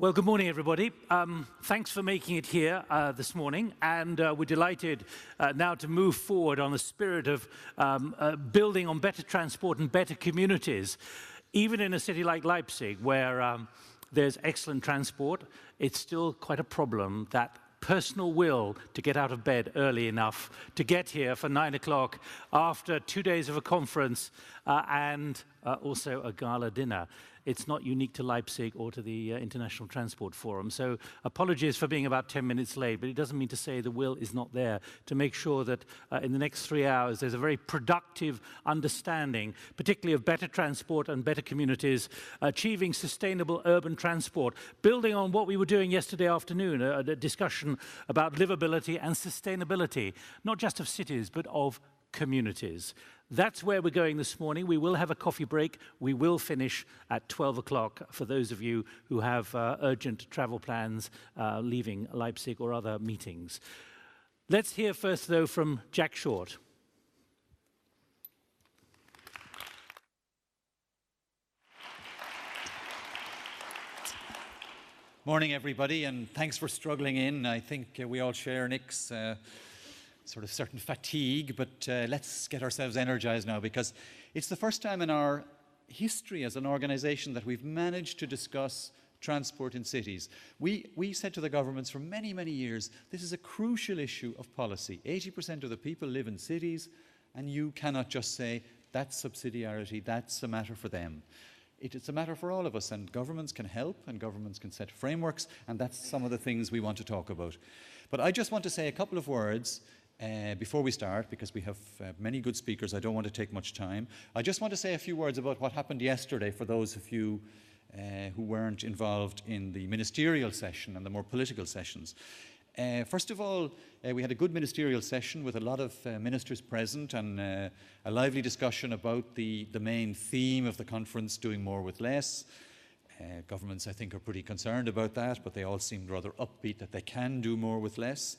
Well, good morning, everybody. Thanks for making it here this morning, and we're delighted now to move forward on the spirit of building on better transport and better communities. Even in a city like Leipzig, where there's excellent transport, it's still quite a problem that personal will to get out of bed early enough to get here for 9 o'clock after 2 days of a conference and also a gala dinner. It's not unique to Leipzig or to the International Transport Forum. So apologies for being about 10 minutes late, but it doesn't mean to say the will is not there to make sure that in the next 3 hours there's a very productive understanding, particularly of better transport and better communities, achieving sustainable urban transport, building on what we were doing yesterday afternoon, a discussion about livability and sustainability, not just of cities, but of communities. That's where we're going this morning. We will have a coffee break. We will finish at 12 o'clock for those of you who have urgent travel plans leaving Leipzig or other meetings. Let's hear first, though, from Jack Short. Morning, everybody, and thanks for struggling in. I think we all share Nick's sort of certain fatigue, but let's get ourselves energized now, because it's the first time in our history as an organization that we've managed to discuss transport in cities. We said to the governments for many, many years, this is a crucial issue of policy. 80% of the people live in cities, and you cannot just say, that's subsidiarity, that's a matter for them. It's a matter for all of us, and governments can help, and governments can set frameworks, and that's some of the things we want to talk about. But I just want to say a couple of words before we start, because we have many good speakers. I don't want to take much time. I just want to say a few words about what happened yesterday for those of you who weren't involved in the ministerial session and the more political sessions. First of all, we had a good ministerial session with a lot of ministers present, and a lively discussion about the main theme of the conference, doing more with less. Governments, I think, are pretty concerned about that, but they all seemed rather upbeat that they can do more with less.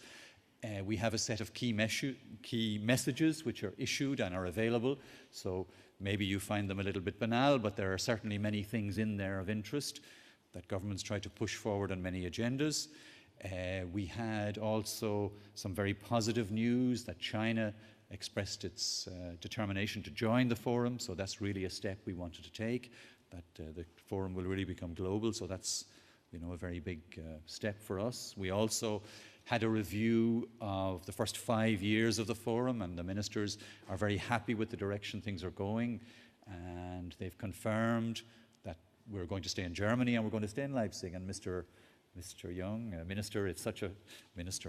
We have a set of key messages which are issued and are available, so maybe you find them a little bit banal, but there are certainly many things in there of interest that governments try to push forward on many agendas. We had also some very positive news that China expressed its determination to join the forum, so that's really a step we wanted to take, that the forum will really become global, so that's, you know, a very big step for us. We also had a review of the first 5 years of the forum, and the ministers are very happy with the direction things are going, and they've confirmed that we're going to stay in Germany and we're going to stay in Leipzig. And Mr. Young, Minister,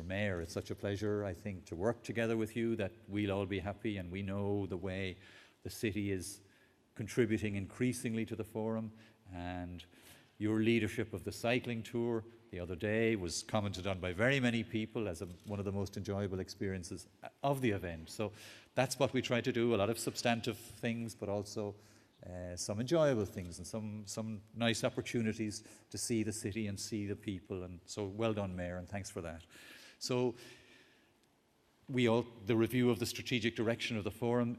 Mayor, it's such a pleasure, I think, to work together with you, that we'll all be happy, and we know the way the city is contributing increasingly to the forum, and your leadership of the cycling tour the other day was commented on by very many people as one of the most enjoyable experiences of the event. So that's what we try to do, a lot of substantive things, but also some enjoyable things and some nice opportunities to see the city and see the people. And so well done, Mayor, and thanks for that. So the review of the strategic direction of the forum,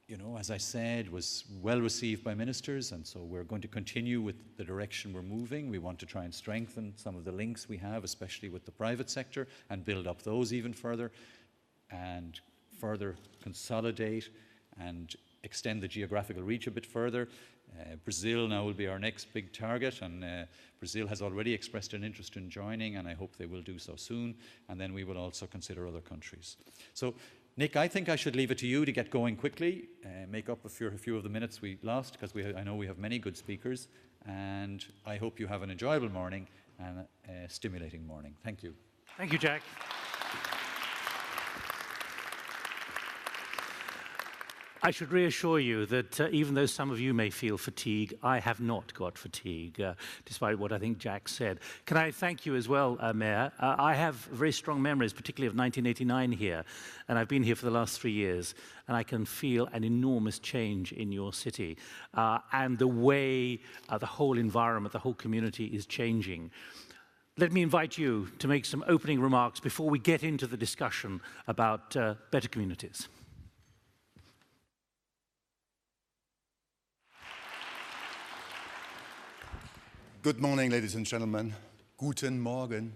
you know, as I said, was well received by ministers, and so we're going to continue with the direction we're moving. We want to try and strengthen some of the links we have, especially with the private sector, and build up those even further, and further consolidate and extend the geographical reach a bit further. Brazil now will be our next big target, and Brazil has already expressed an interest in joining, and I hope they will do so soon, and then we will also consider other countries. So, Nick, I think I should leave it to you to get going quickly, make up a few of the minutes we lost, because I know we have many good speakers, and I hope you have an enjoyable morning and a stimulating morning. Thank you. Thank you, Jack. I should reassure you that even though some of you may feel fatigue, I have not got fatigue, despite what I think Jack said. Can I thank you as well, Mayor? I have very strong memories, particularly of 1989 here, and I've been here for the last 3 years, and I can feel an enormous change in your city, and the way the whole environment, the whole community is changing. Let me invite you to make some opening remarks before we get into the discussion about better communities. Good morning, ladies and gentlemen. Guten Morgen.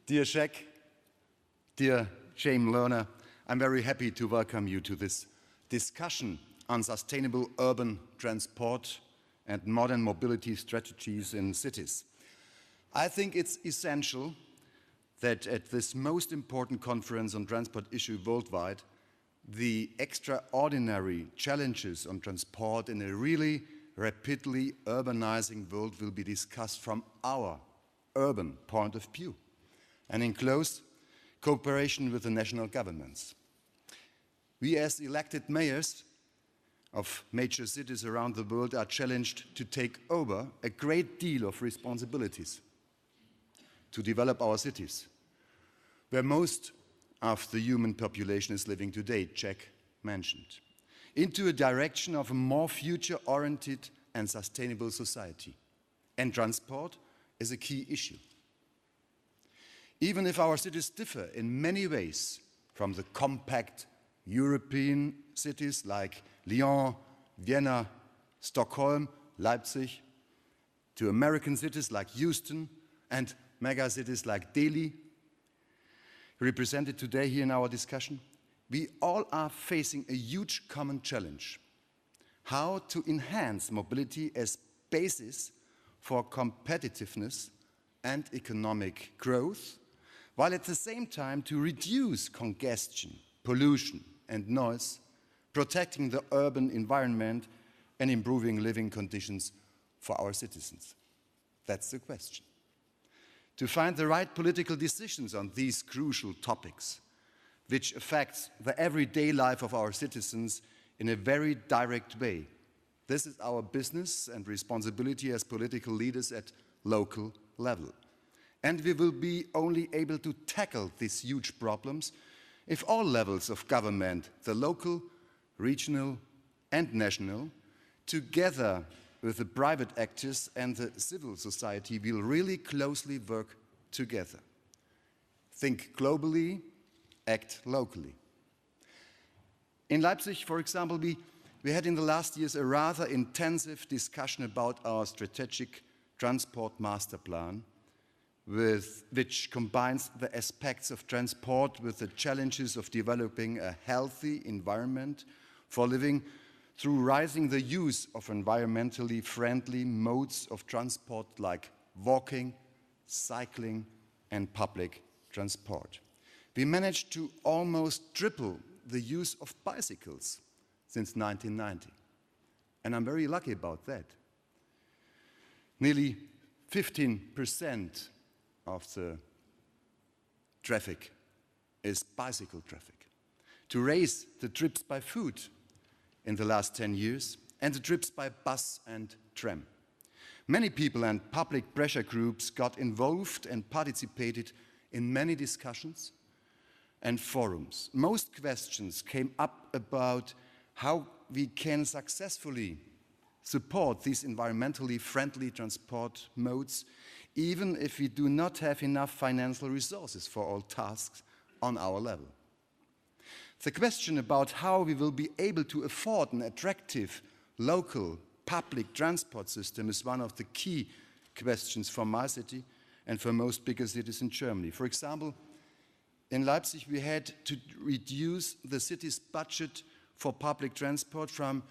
Dear Jack, dear James Lerner, I'm very happy to welcome you to this discussion on sustainable urban transport and modern mobility strategies in cities. I think it's essential that at this most important conference on transport issue worldwide, the extraordinary challenges on transport in a really rapidly urbanizing world will be discussed from our urban point of view and in close cooperation with the national governments. We as elected mayors of major cities around the world are challenged to take over a great deal of responsibilities to develop our cities, where most of the human population is living today, Jack mentioned, into a direction of a more future-oriented and sustainable society. And transport is a key issue. Even if our cities differ in many ways from the compact European cities like Lyon, Vienna, Stockholm, Leipzig, to American cities like Houston and megacities like Delhi, represented today here in our discussion, we all are facing a huge common challenge: how to enhance mobility as basis for competitiveness and economic growth, while at the same time to reduce congestion, pollution and noise, protecting the urban environment and improving living conditions for our citizens. That's the question. To find the right political decisions on these crucial topics, which affects the everyday life of our citizens in a very direct way. This is our business and responsibility as political leaders at local level. And we will be only able to tackle these huge problems if all levels of government, the local, regional and national, together with the private actors and the civil society, will really closely work together. Think globally, act locally. In Leipzig, for example, we had in the last years a rather intensive discussion about our strategic transport master plan, which combines the aspects of transport with the challenges of developing a healthy environment for living through rising the use of environmentally friendly modes of transport like walking, cycling, and public transport. We managed to almost triple the use of bicycles since 1990. And I'm very lucky about that. Nearly 15% of the traffic is bicycle traffic. To raise the trips by foot in the last 10 years and the trips by bus and tram. Many people and public pressure groups got involved and participated in many discussions and forums. Most questions came up about how we can successfully support these environmentally friendly transport modes, even if we do not have enough financial resources for all tasks on our level. The question about how we will be able to afford an attractive local public transport system is one of the key questions for my city and for most bigger cities in Germany. For example, in Leipzig we had to reduce the city's budget for public transport from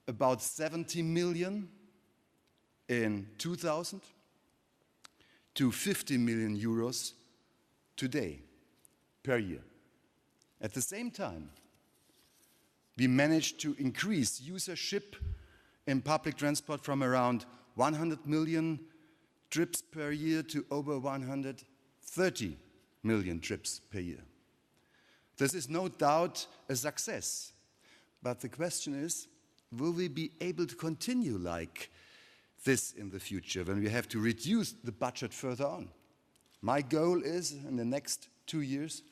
about 70 million in 2000 to 50 million euros today, per year. At the same time, we managed to increase usership in public transport from around 100 million trips per year to over 130 million trips per year. This is no doubt a success, but the question is, will we be able to continue like this in the future when we have to reduce the budget further on? My goal is, in the next 2 years,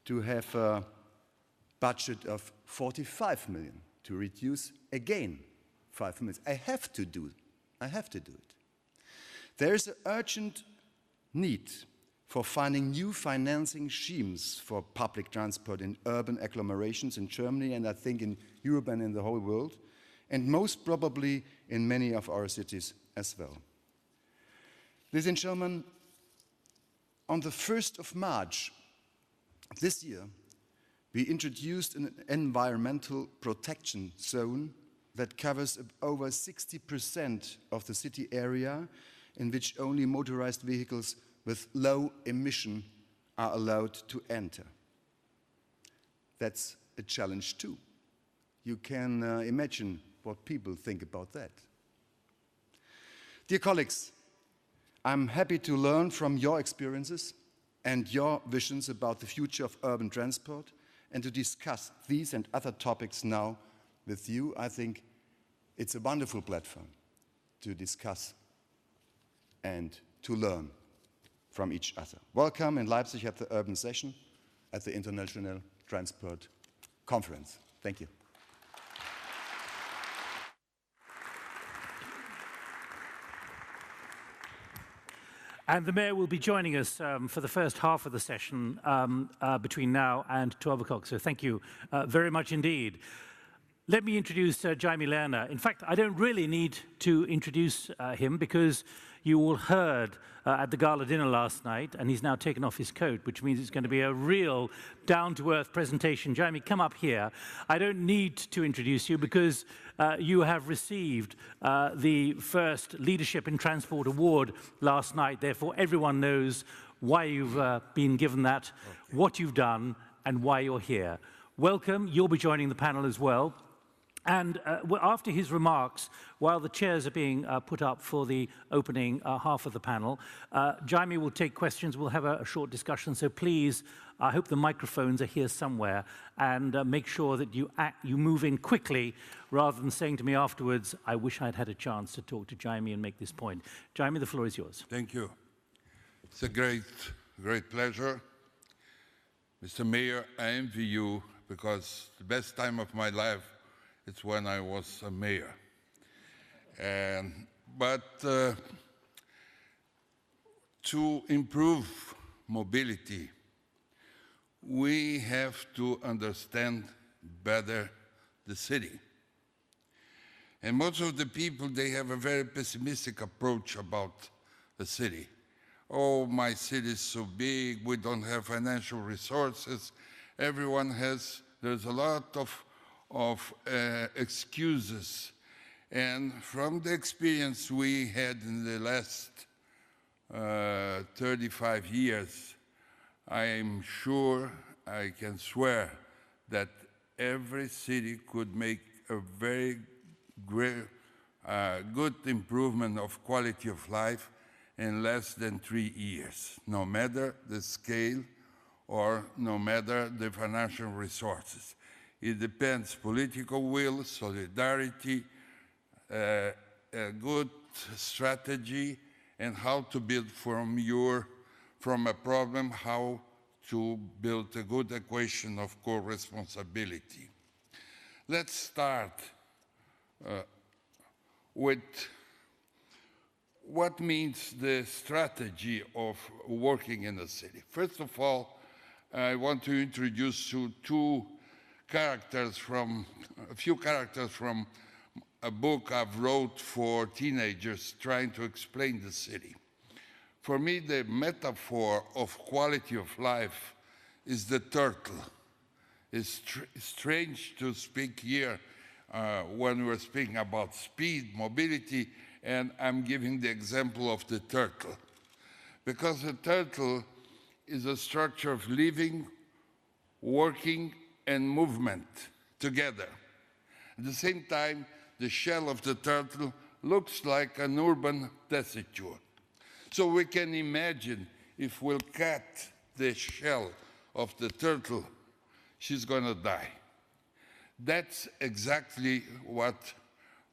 to have a budget of 45 million, to reduce again 5 million. I have to do it. There is an urgent need for finding new financing schemes for public transport in urban agglomerations in Germany, and I think in Europe and in the whole world, and most probably in many of our cities as well. Ladies and gentlemen, on the 1st of March this year, we introduced an environmental protection zone that covers over 60% of the city area, in which only motorized vehicles with low emission are allowed to enter. That's a challenge too. You can imagine what people think about that. Dear colleagues, I'm happy to learn from your experiences and your visions about the future of urban transport and to discuss these and other topics now with you. I think it's a wonderful platform to discuss and to learn from each other. Welcome in Leipzig at the Urban Session at the International Transport Conference. Thank you. And the Mayor will be joining us for the first half of the session between now and 12 o'clock. So thank you very much indeed. Let me introduce Jaime Lerner. In fact, I don't really need to introduce him because you all heard at the gala dinner last night, and he's now taken off his coat, which means it's going to be a real down-to-earth presentation. Jaime, come up here. I don't need to introduce you because you have received the first Leadership in Transport Award last night. Therefore, everyone knows why you've been given that, what you've done, and why you're here. Welcome. You'll be joining the panel as well. And after his remarks, while the chairs are being put up for the opening half of the panel, Jaime will take questions. We'll have a short discussion. So please, I hope the microphones are here somewhere, and make sure that you move in quickly rather than saying to me afterwards, I wish I'd had a chance to talk to Jaime and make this point. Jaime, the floor is yours. Thank you. It's a great pleasure. Mr. Mayor, I envy you because the best time of my life it's when I was a mayor. But to improve mobility, we have to understand better the city. And most of the people, they have a very pessimistic approach about the city. Oh, my city is so big, we don't have financial resources. There's a lot of excuses. And from the experience we had in the last 35 years, I am sure, I can swear, that every city could make a very great, good improvement of quality of life in less than 3 years, no matter the scale or no matter the financial resources. It depends political will, solidarity, a good strategy, and how to build from a problem, how to build a good equation of co-responsibility. Let's start with what means the strategy of working in a city. First of all, I want to introduce you a few characters from a book I've wrote for teenagers trying to explain the city. For me, the metaphor of quality of life is the turtle. It's strange to speak here when we're speaking about speed, mobility, and I'm giving the example of the turtle. Because the turtle is a structure of living, working, and movement together. At the same time, the shell of the turtle looks like an urban tessiture. So we can imagine if we'll cut the shell of the turtle, she's going to die. That's exactly what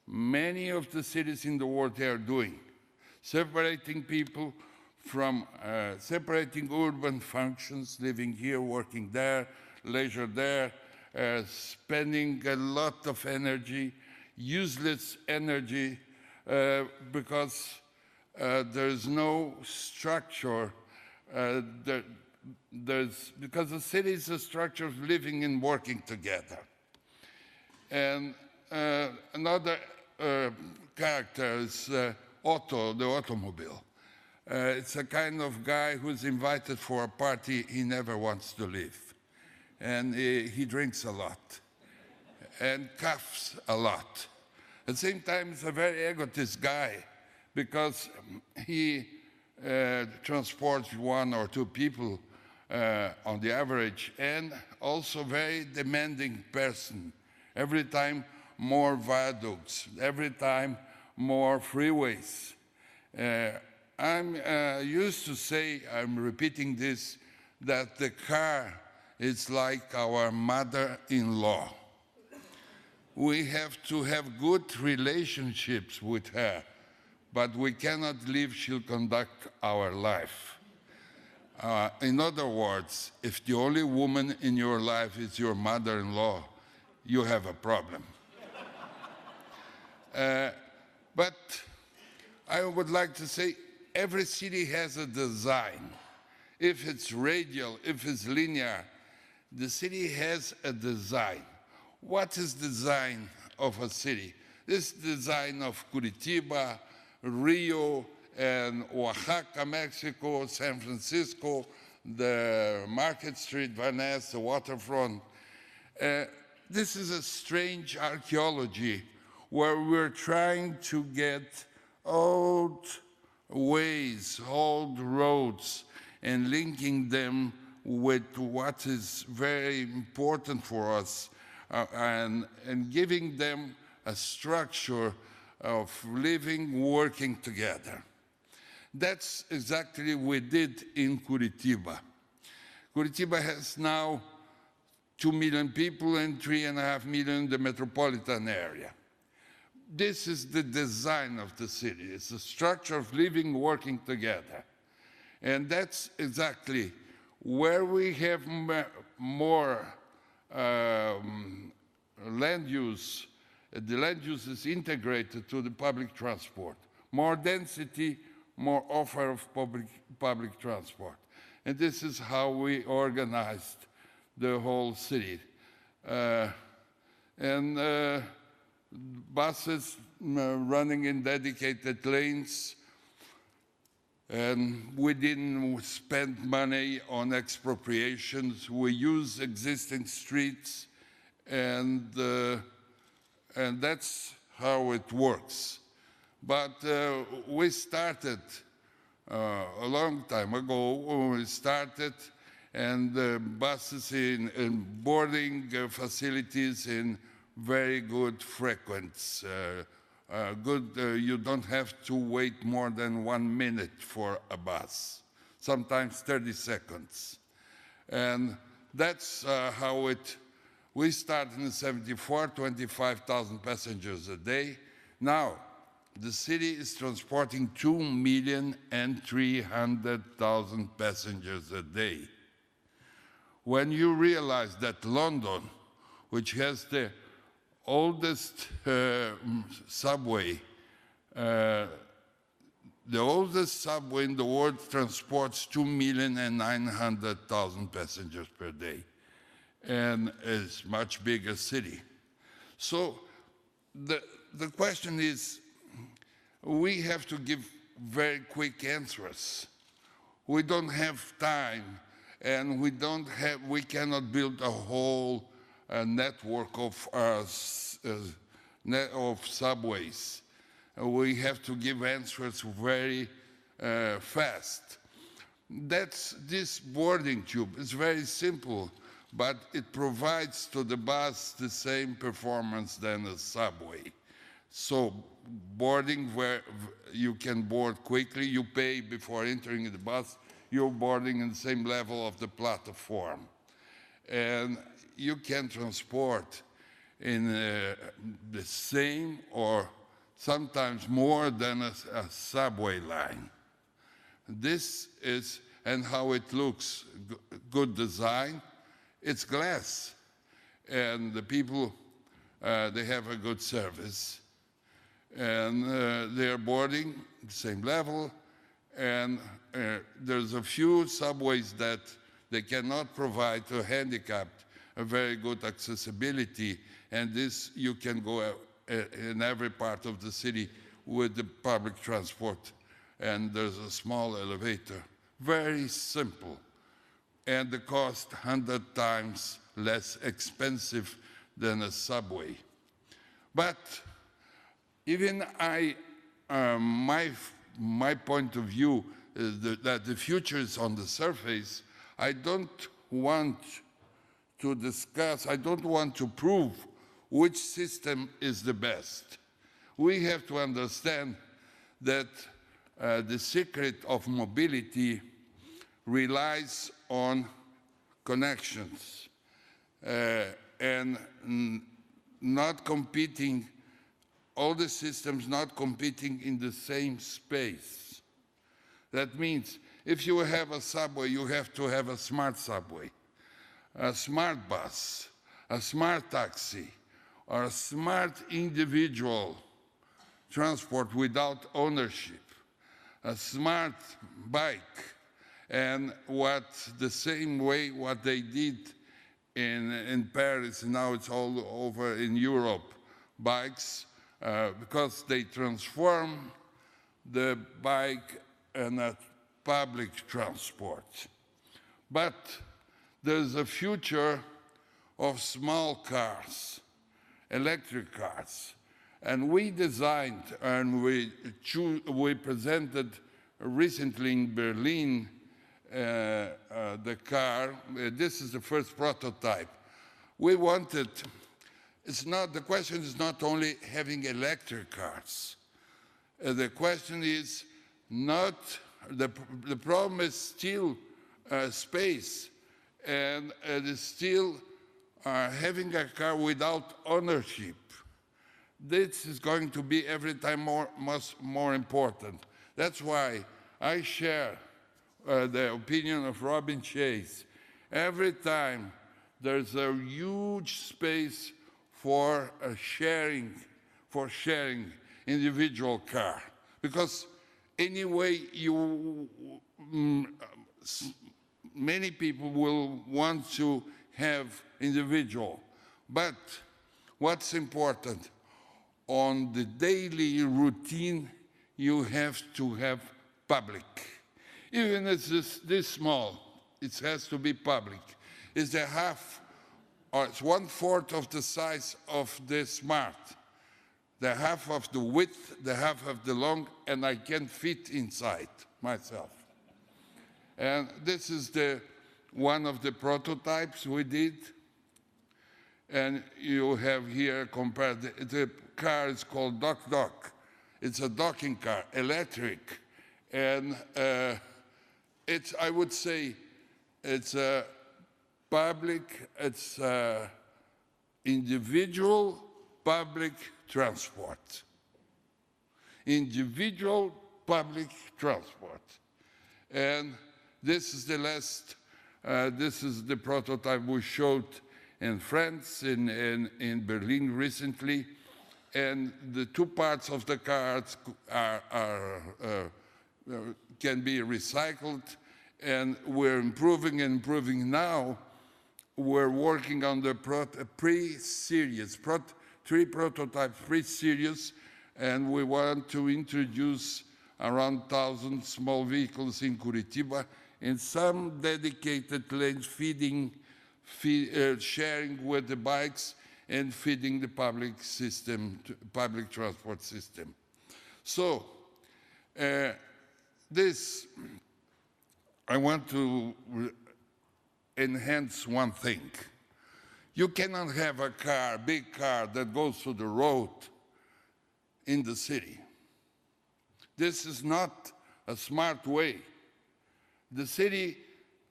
many of the cities in the world are doing, separating people from separating urban functions, living here, working there, leisure there, spending a lot of energy, useless energy, because there's no structure. Because the city is a structure of living and working together. And another character is the automobile. It's a kind of guy who's invited for a party he never wants to leave. And he drinks a lot and coughs a lot. At the same time, he's a very egotist guy because he transports one or two people on the average, and also very demanding person. Every time more viaducts, every time more freeways. I'm used to say, I'm repeating this, that the car is like our mother-in-law. We have to have good relationships with her, but we cannot believe she'll conduct our life. In other words, if the only woman in your life is your mother-in-law, you have a problem. But I would like to say every city has a design. If it's radial, if it's linear, the city has a design. What is the design of a city? This design of Curitiba, Rio, and Oaxaca, Mexico, San Francisco, the Market Street, Venice, the waterfront. This is a strange archaeology where we're trying to get old ways, old roads, and linking them with what is very important for us, and giving them a structure of living, working together. That's exactly what we did in Curitiba. Curitiba has now 2 million people and 3.5 million in the metropolitan area. This is the design of the city. It's the structure of living, working together. And that's exactly where we have more land use. The land use is integrated to the public transport. More density, more offer of public transport. And this is how we organized the whole city. Buses running in dedicated lanes, and we didn't spend money on expropriations. We use existing streets, and that's how it works. But we started a long time ago. We started, and buses in boarding facilities in very good frequency. You don't have to wait more than 1 minute for a bus, sometimes 30 seconds. And that's how we started in 74, 25,000 passengers a day. Now, the city is transporting 2,300,000 passengers a day. When you realize that London, which has the oldest subway, the oldest subway in the world transports 2,900,000 passengers per day, and is much bigger city. So the question is, we have to give very quick answers. We don't have time, and we cannot build a whole network of subways. We have to give answers very fast. This boarding tube is very simple, but it provides to the bus the same performance than a subway. So boarding, where you can board quickly, you pay before entering the bus, you're boarding in the same level of the platform. And you can transport in the same or sometimes more than a subway line. This is, and how it looks, good design. It's glass, and the people, they have a good service. And they're boarding the same level, and there's a few subways that they cannot provide to handicapped a very good accessibility, and this you can go in every part of the city with the public transport and there's a small elevator. Very simple. And the cost 100 times less expensive than a subway. But even my point of view is that the future is on the surface. I don't want to discuss, I don't want to prove which system is the best. We have to understand that the secret of mobility relies on connections and not competing, all the systems not competing in the same space. That means if you have a subway, you have to have a smart subway, a smart bus, a smart taxi, or a smart individual transport without ownership, a smart bike, and the same way what they did in Paris, now it's all over in Europe, bikes, because they transform the bike and a public transport. But there's a future of small cars, electric cars. And we designed and we presented recently in Berlin the car. This is the first prototype. We wanted, the question is not only having electric cars. The question is not, the problem is still space, and it is still having a car without ownership. This is going to be every time more important. That's why I share the opinion of Robin Chase. Every time there's a huge space for sharing individual car, because anyway many people will want to have individual. But what's important, on the daily routine, you have to have public. Even if it's this small, it has to be public. It's a half, or it's 1/4 of the size of the smart. The half of the width, the half of the long, and I can fit inside myself. And this is one of the prototypes we did. And you have here compared, the car is called Dock. It's a docking car, electric. And I would say, it's a public, it's a individual public transport. Individual public transport. And this is this is the prototype we showed in France, in Berlin recently. And the two parts of the cars can be recycled, and we're improving now. We're working on the pre-series, three prototypes pre-series, and we want to introduce around 1,000 small vehicles in Curitiba in some dedicated lanes, sharing with the bikes and feeding the public system, public transport system. So I want to enhance one thing. You cannot have a car, big car, that goes to the road in the city. This is not a smart way. The city,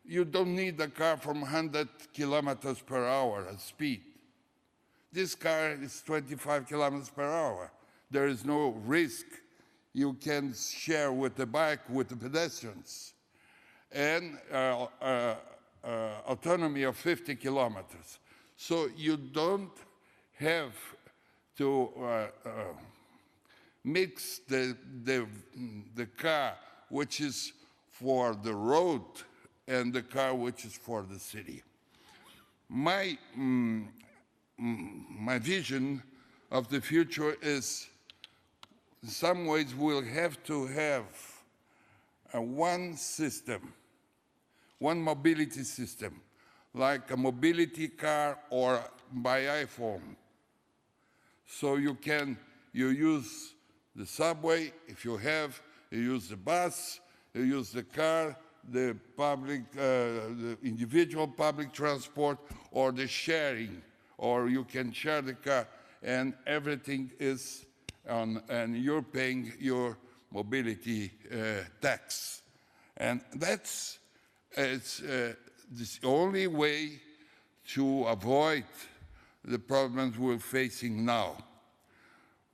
you don't need a car from 100 kilometers per hour at speed. This car is 25 kilometers per hour. There is no risk. You can share with the bike, with the pedestrians. And autonomy of 50 kilometers. So you don't have to mix the car which is for the road and the car which is for the city. My vision of the future is, in some ways, we'll have to have one system, one mobility system, like a mobility car or by iPhone. So you use the subway, if you have, you use the bus, you use the car, the individual public transport, or the sharing, or you can share the car, and everything is on, and you're paying your mobility tax. And it's the only way to avoid the problems we're facing now.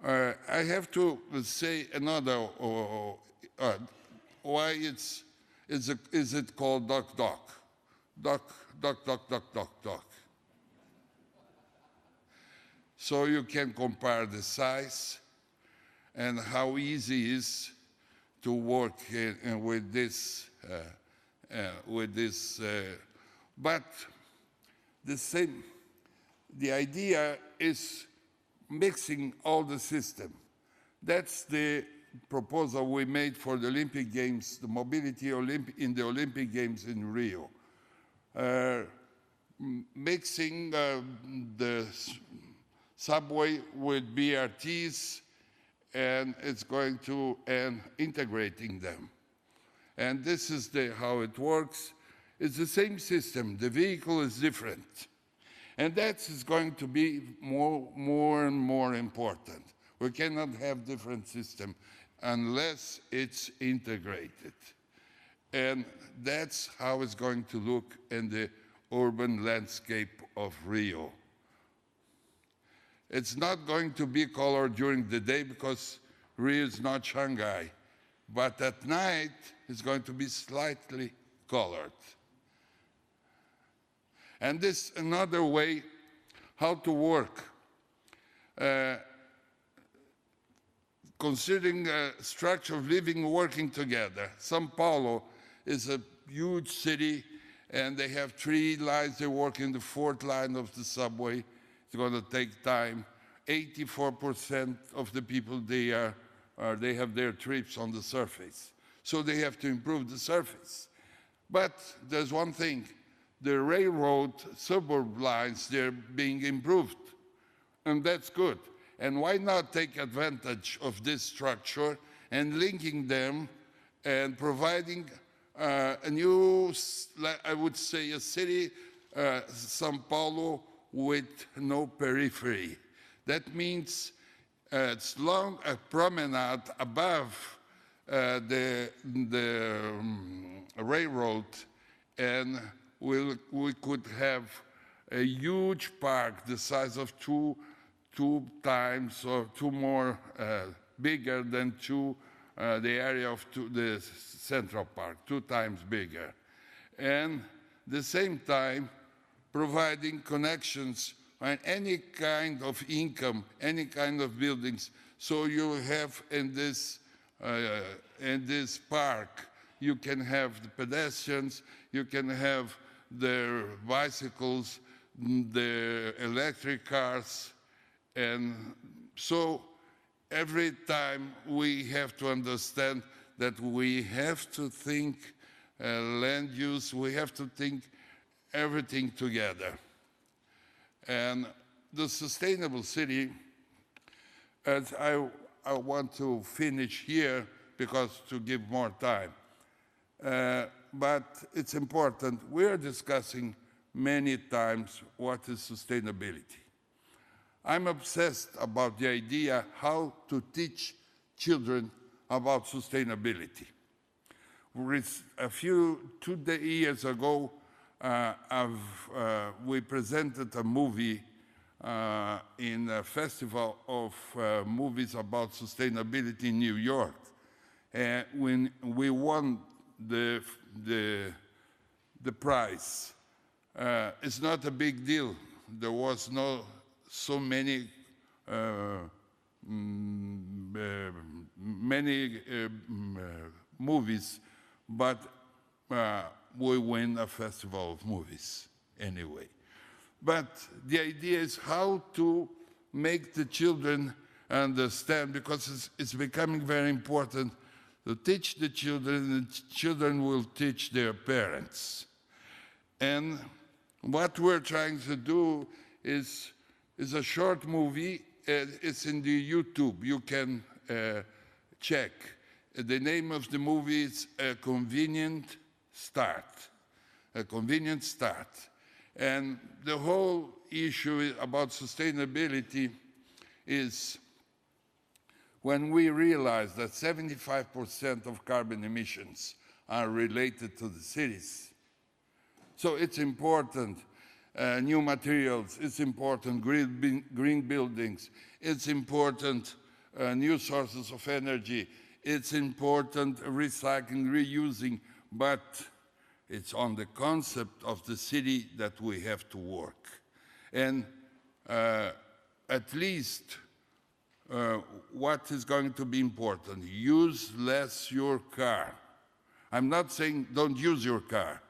I have to say another, why is it called duck, duck? Duck, duck, duck, duck, duck, duck. So you can compare the size and how easy it is to work with this, but the idea is mixing all the system. That's the proposal we made for the Olympic Games, the mobility in the Olympic Games in Rio. Mixing the subway with BRTs, and it's going to, and integrating them. And this is how it works. It's the same system, the vehicle is different. And that is going to be more and more important. We cannot have different systems unless it's integrated. And that's how it's going to look in the urban landscape of Rio. It's not going to be colored during the day because Rio is not Shanghai, but at night it's going to be slightly colored. And this is another way how to work. Considering structure of living working together. São Paulo is a huge city, and they have 3 lines. They work in the 4th line of the subway. It's going to take time. 84% of the people, they have their trips on the surface. So they have to improve the surface. But there's one thing. The railroad suburb lines, they're being improved. And that's good. And why not take advantage of this structure and linking them and providing a new, I would say, a city, São Paulo, with no periphery. That means it's long a promenade above the railroad, and we could have a huge park the size of two times or 2 more bigger than the area of the Central Park, 2 times bigger. And at the same time, providing connections on any kind of income, any kind of buildings. So you have in this park, you can have the pedestrians, you can have the bicycles, the electric cars, and so every time we have to understand that we have to think land use, we have to think everything together. And the sustainable city, as I want to finish here because to give more time, but it's important. We're discussing many times what is sustainability. I'm obsessed about the idea how to teach children about sustainability. A few 2 years ago, we presented a movie in a festival of movies about sustainability in New York. When we won the prize, it's not a big deal. There was no so many movies, but we win a festival of movies anyway. But the idea is how to make the children understand, because it's becoming very important, to teach the children will teach their parents. And what we're trying to do is a short movie. It's in the YouTube. You can check. The name of the movie is A Convenient Start. A Convenient Start. And the whole issue about sustainability is when we realize that 75% of carbon emissions are related to the cities. So it's important, new materials, it's important, green buildings, it's important, new sources of energy, it's important recycling, reusing, but it's on the concept of the city that we have to work. And at least what is going to be important, use less your car. I'm not saying don't use your car.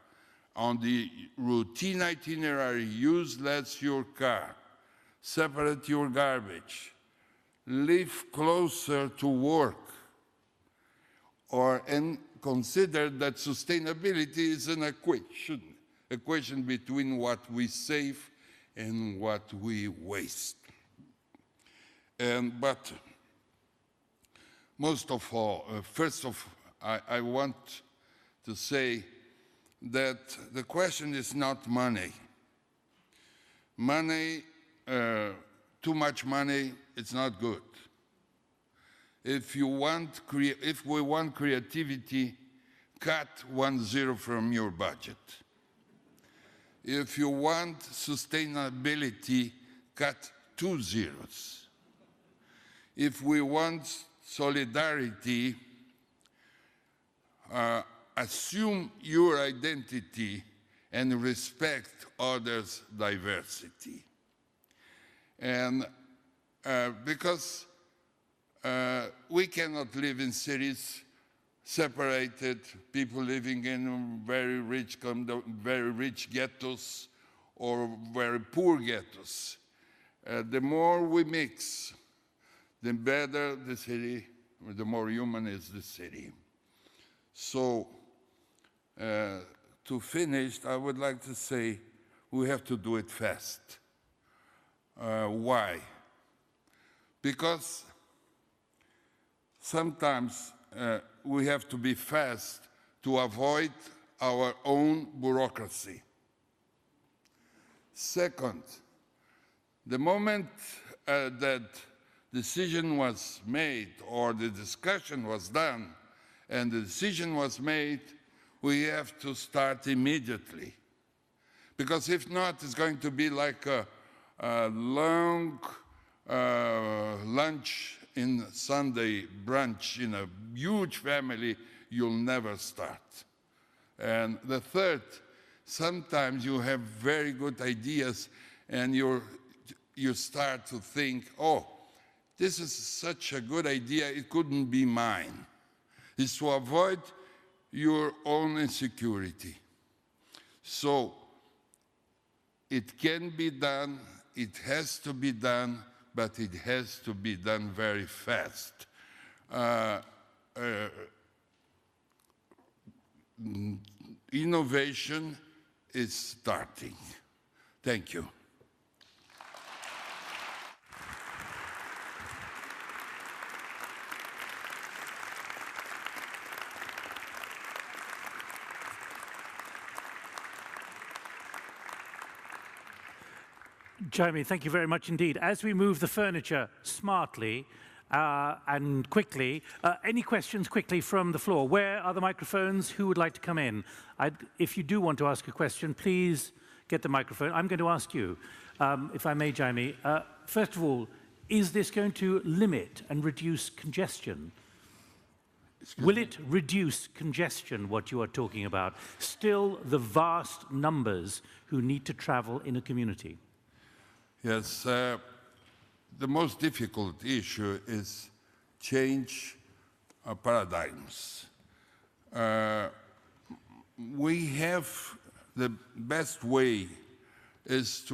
On the routine itinerary, use less your car. Separate your garbage. Live closer to work. And consider that sustainability is an equation between what we save and what we waste. But most of all, I want to say that the question is not money. Money, too much money, it's not good. If we want creativity, cut 1 from your budget. If you want sustainability, cut 2 zeros. If we want solidarity, assume your identity and respect others' diversity. And because we cannot live in cities separated, people living in very rich ghettos or very poor ghettos. The more we mix, the better the city, the more human is the city. So, to finish, I would like to say we have to do it fast. Why? Because sometimes we have to be fast to avoid our own bureaucracy. Second, the moment that decision was made or the discussion was done and the decision was made, we have to start immediately. Because if not, it's going to be like a long lunch in Sunday brunch in a huge family, you'll never start. And the third, sometimes you have very good ideas and you start to think, oh, this is such a good idea, it couldn't be mine. It's to avoid your own insecurity. So it can be done, it has to be done, but it has to be done very fast. Innovation is starting. Thank you. Jaime, thank you very much indeed. As we move the furniture smartly and quickly, any questions quickly from the floor? Where are the microphones? Who would like to come in? If you do want to ask a question, please get the microphone. I'm going to ask you, if I may, Jaime. First of all, is this going to limit and reduce congestion? Will it reduce congestion, what you are talking about? Still the vast numbers who need to travel in a community. Yes, the most difficult issue is change paradigms. We have the best way is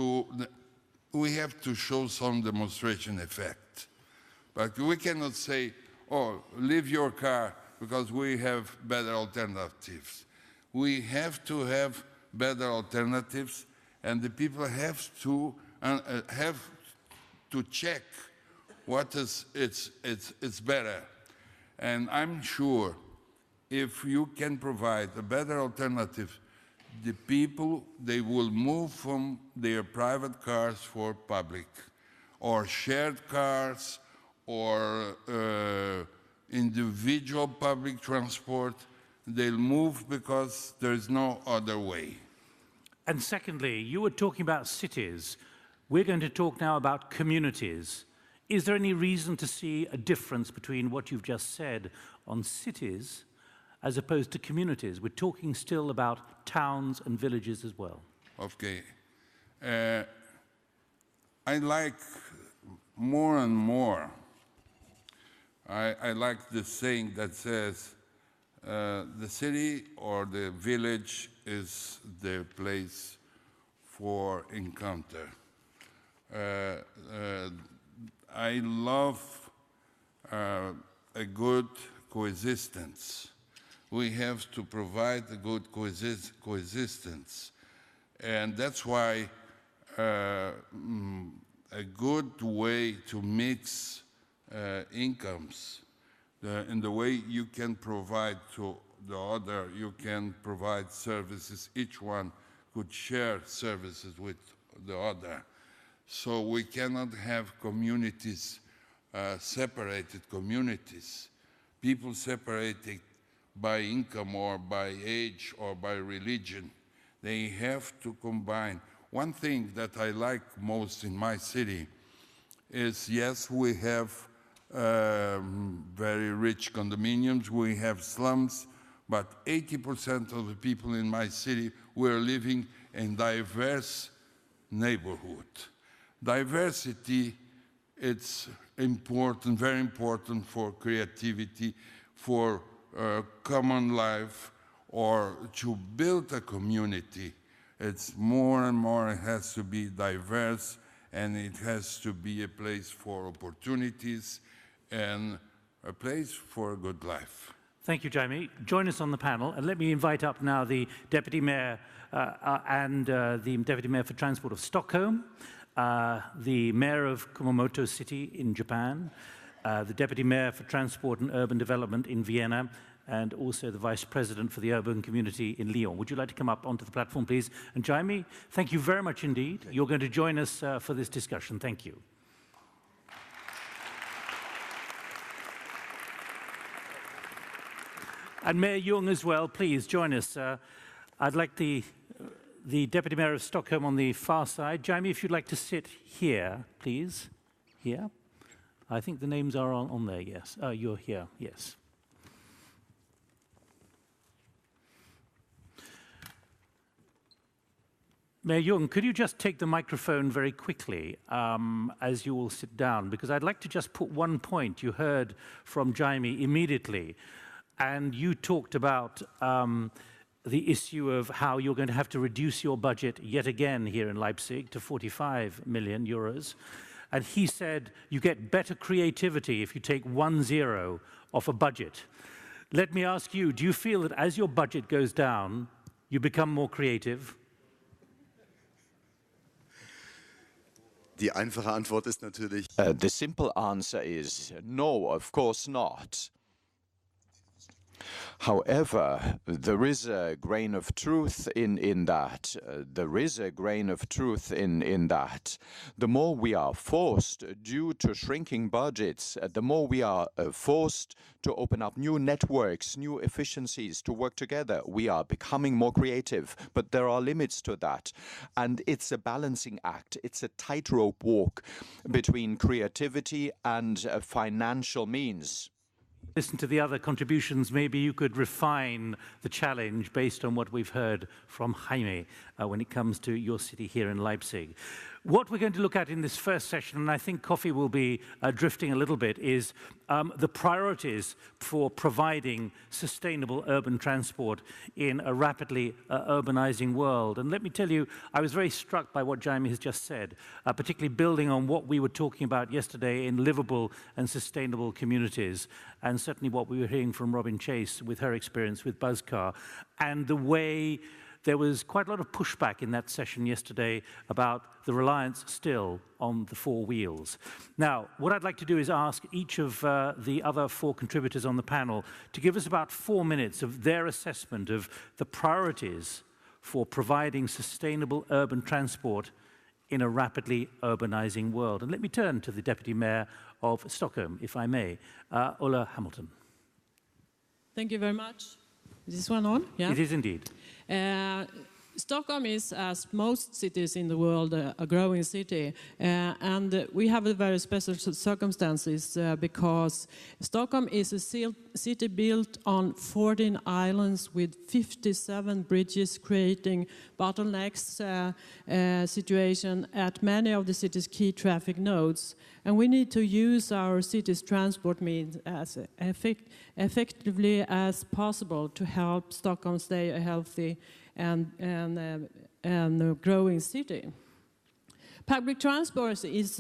we have to show some demonstration effect. But we cannot say, oh, leave your car, because we have better alternatives. We have to have better alternatives, and the people have to check what is it's better. And I'm sure if you can provide a better alternative, the people, they will move from their private cars for public, or shared cars, or individual public transport. They'll move because there's no other way. And secondly, you were talking about cities. We're going to talk now about communities. Is there any reason to see a difference between what you've just said on cities as opposed to communities? We're talking still about towns and villages as well. Okay. I like more and more, I like the saying that says, the city or the village is the place for encounter. I love a good coexistence. We have to provide a good coexistence. And that's why a good way to mix incomes, in the way you can provide to the other, you can provide services, each one could share services with the other. So we cannot have communities, separated communities, people separated by income or by age or by religion. They have to combine. One thing that I like most in my city is, yes, we have very rich condominiums, we have slums, but 80% of the people in my city were living in diverse neighborhoods. Diversity, it's important, very important for creativity, for common life, or to build a community. It's more and more, it has to be diverse, and it has to be a place for opportunities and a place for a good life. Thank you, Jaime. Join us on the panel, and let me invite up now the Deputy Mayor and the Deputy Mayor for Transport of Stockholm, the Mayor of Kumamoto City in Japan, the Deputy Mayor for Transport and Urban Development in Vienna, and also the Vice President for the Urban Community in Lyon. Would you like to come up onto the platform, please? And Jaime, thank you very much indeed. You're going to join us for this discussion. Thank you. And Mayor Jung as well, please join us. I'd like the Deputy Mayor of Stockholm on the far side. Jaime, if you'd like to sit here, please. Here. I think the names are on there, yes. You're here, yes. Mayor Jung, could you just take the microphone very quickly as you all sit down? Because I'd like to just put one point you heard from Jaime immediately. And you talked about the issue of how you're going to have to reduce your budget yet again here in Leipzig to 45 million euros. And he said you get better creativity if you take 1-0 off a budget. Let me ask you, do you feel that as your budget goes down, you become more creative? Die einfache Antwort ist natürlich. The simple answer is no, of course not. However, there is a grain of truth in that. There is a grain of truth in that. The more we are forced, due to shrinking budgets, the more we are forced to open up new networks, new efficiencies to work together, we are becoming more creative. But there are limits to that. And it's a balancing act. It's a tightrope walk between creativity and financial means. Listen to the other contributions. Maybe you could refine the challenge based on what we've heard from Jaime when it comes to your city here in Leipzig. What we're going to look at in this first session, and I think Coffee will be drifting a little bit, is the priorities for providing sustainable urban transport in a rapidly urbanizing world. And let me tell you, I was very struck by what Jaime has just said, particularly building on what we were talking about yesterday in livable and sustainable communities, and certainly what we were hearing from Robin Chase with her experience with Buzzcar, and the way there was quite a lot of pushback in that session yesterday about the reliance still on the four wheels. Now, what I'd like to do is ask each of the other four contributors on the panel to give us about 4 minutes of their assessment of the priorities for providing sustainable urban transport in a rapidly urbanizing world. And let me turn to the Deputy Mayor of Stockholm, if I may, Ulla Hamilton. Thank you very much. Is this one on? Yeah. It is indeed. Stockholm is, as most cities in the world, a growing city, and we have a very special circumstances because Stockholm is a city built on 14 islands with 57 bridges, creating bottlenecks situation at many of the city's key traffic nodes. And we need to use our city's transport means as effectively as possible to help Stockholm stay a healthy and growing city. Public transport is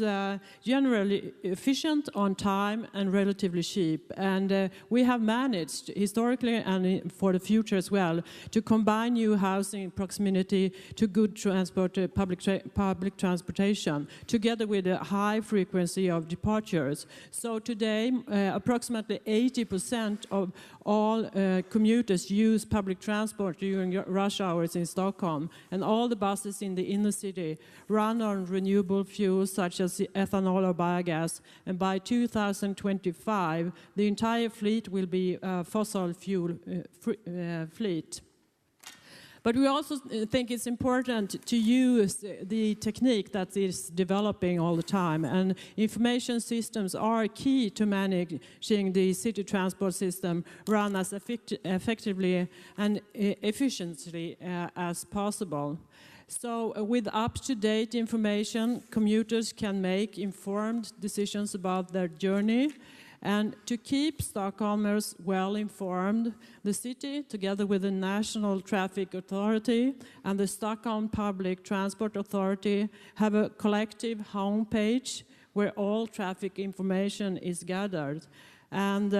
generally efficient, on time, and relatively cheap. And we have managed, historically and for the future as well, to combine new housing proximity to good transport, public transportation, together with a high frequency of departures. So today, approximately 80% of all commuters use public transport during rush hours in Stockholm, and all the buses in the inner city run on renewable fuels such as ethanol or biogas, and by 2025 the entire fleet will be fossil fuel fleet. But we also think it's important to use the technique that is developing all the time, and information systems are key to managing the city transport system run as effectively and efficiently as possible. So with up-to-date information, commuters can make informed decisions about their journey. And to keep Stockholmers well informed, the city, together with the National Traffic Authority and the Stockholm Public Transport Authority, have a collective homepage where all traffic information is gathered. And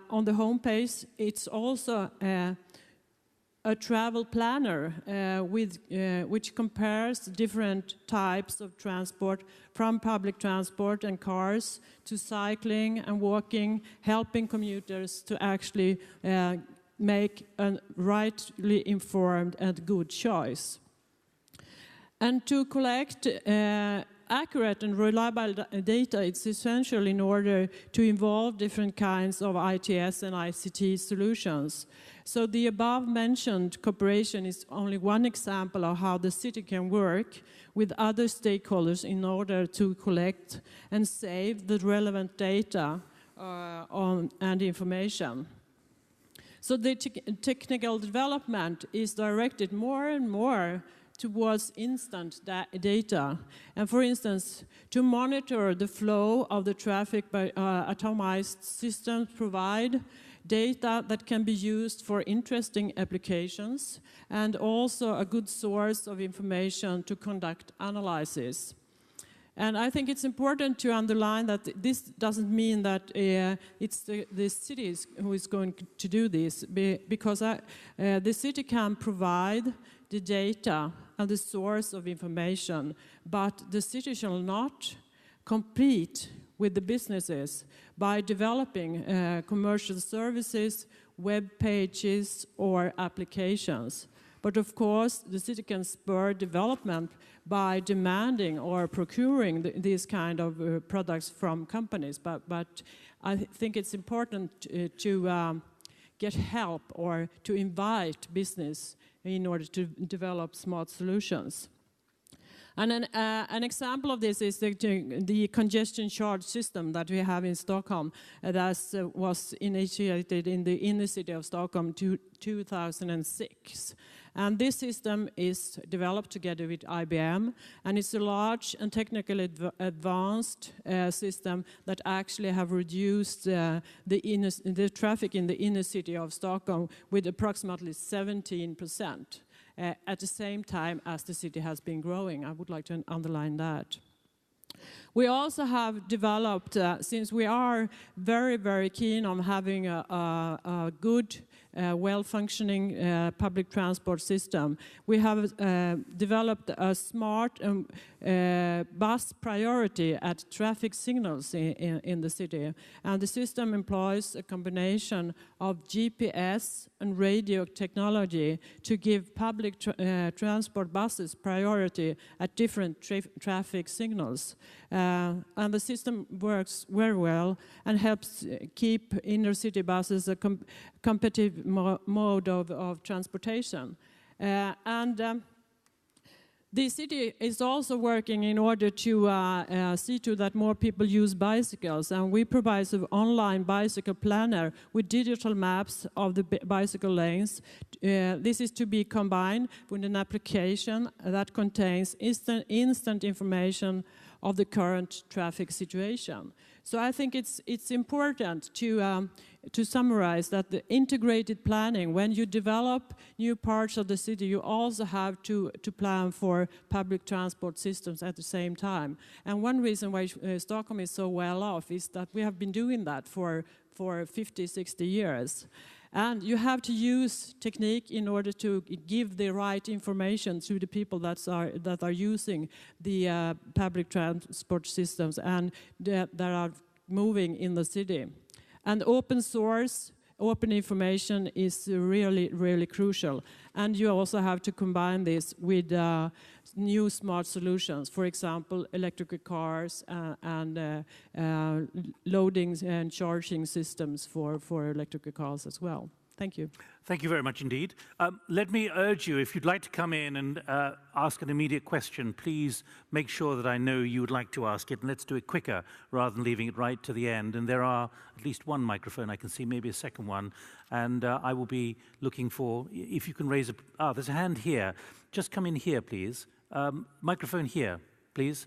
on the homepage, it's also a travel planner which compares different types of transport, from public transport and cars to cycling and walking, helping commuters to actually make a rightly informed and good choice. And to collect accurate and reliable data, it's essential in order to involve different kinds of ITS and ICT solutions. So the above-mentioned cooperation is only one example of how the city can work with other stakeholders in order to collect and save the relevant data and information. So the technical development is directed more and more towards instant data. And for instance, to monitor the flow of the traffic by atomized systems provide data that can be used for interesting applications, and also a good source of information to conduct analysis. And I think it's important to underline that this doesn't mean that it's the cities who is going to do this, because the city can provide the data and the source of information, but the city shall not compete with the businesses by developing commercial services, web pages, or applications. But of course, the city can spur development by demanding or procuring these kind of products from companies. But I think it's important to get help or to invite business in order to develop smart solutions. And an example of this is the congestion charge system that we have in Stockholm that was initiated in the inner city of Stockholm in 2006. And this system is developed together with IBM, and it's a large and technically advanced system that actually have reduced the traffic in the inner city of Stockholm with approximately 17%, at the same time as the city has been growing. I would like to underline that. We also have developed, since we are very, very keen on having a good, well-functioning public transport system, we have developed a smart bus priority at traffic signals in the city. And the system employs a combination of GPS and radio technology to give public transport buses priority at different traffic signals. And the system works very well and helps keep inner city buses a competitive mode of transportation. The city is also working in order to see to that more people use bicycles, and we provide an online bicycle planner with digital maps of the bicycle lanes. This is to be combined with an application that contains instant information of the current traffic situation. So I think it's important to summarize that the integrated planning, when you develop new parts of the city, you also have to plan for public transport systems at the same time. And one reason why Stockholm is so well off is that we have been doing that for 50, 60 years. And you have to use technique in order to give the right information to the people that are using the public transport systems and that are moving in the city. And open source, open information is really, really crucial. And you also have to combine this with new smart solutions, for example, electrical cars and loading and charging systems for electrical cars as well. Thank you. Thank you very much indeed. Let me urge you, if you'd like to come in and ask an immediate question, please make sure that I know you would like to ask it, and let's do it quicker rather than leaving it right to the end. And there are at least one microphone, I can see maybe a second one, and I will be looking for, if you can raise a, there's a hand here. Just come in here, please. Microphone here, please.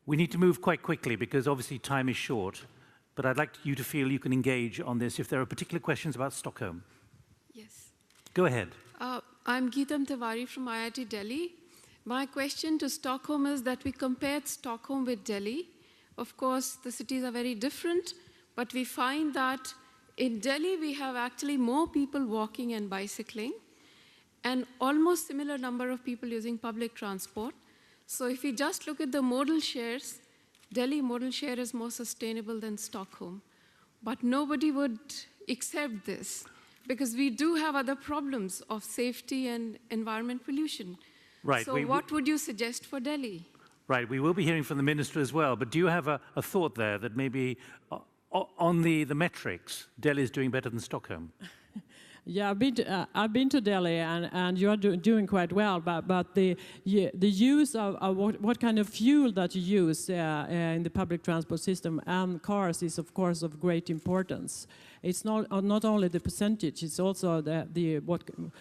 We need to move quite quickly because obviously time is short. But I'd like you to feel you can engage on this if there are particular questions about Stockholm. Yes. Go ahead. I'm Geetam Tiwari from IIT Delhi. My question to Stockholm is that we compared Stockholm with Delhi. Of course, the cities are very different, but we find that in Delhi we have actually more people walking and bicycling and almost similar number of people using public transport. So if we just look at the modal shares, Delhi modal share is more sustainable than Stockholm. But nobody would accept this because we do have other problems of safety and environment pollution. Right. So what would you suggest for Delhi? Right. We will be hearing from the minister as well. But do you have a thought there that maybe on the metrics, Delhi is doing better than Stockholm? Yeah, I've been to Delhi, and you are doing quite well. But the use of what kind of fuel that you use in the public transport system and cars is, of course, of great importance. It's not only the percentage; it's also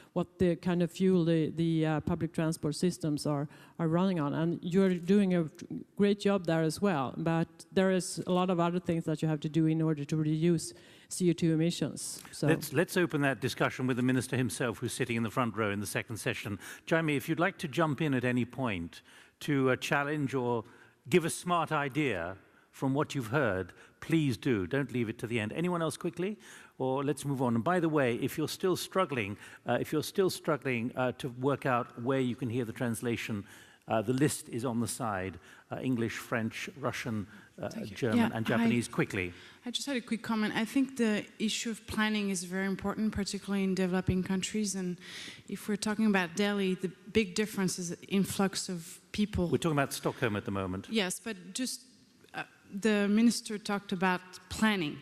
what the kind of fuel the public transport systems are running on. And you're doing a great job there as well. But there is a lot of other things that you have to do in order to reduce CO2 emissions. So let's open that discussion with the minister himself, who's sitting in the front row in the second session. Jaime, if you'd like to jump in at any point to challenge or give a smart idea from what you've heard, please do. Don't leave it to the end. Anyone else quickly? Or let's move on. And by the way, if you're still struggling, to work out where you can hear the translation, the list is on the side. English, French, Russian, German, and Japanese. Quickly. I just had a quick comment. I think the issue of planning is very important, particularly in developing countries. And if we're talking about Delhi, the big difference is the influx of people. We're talking about Stockholm at the moment. Yes, but just the minister talked about planning.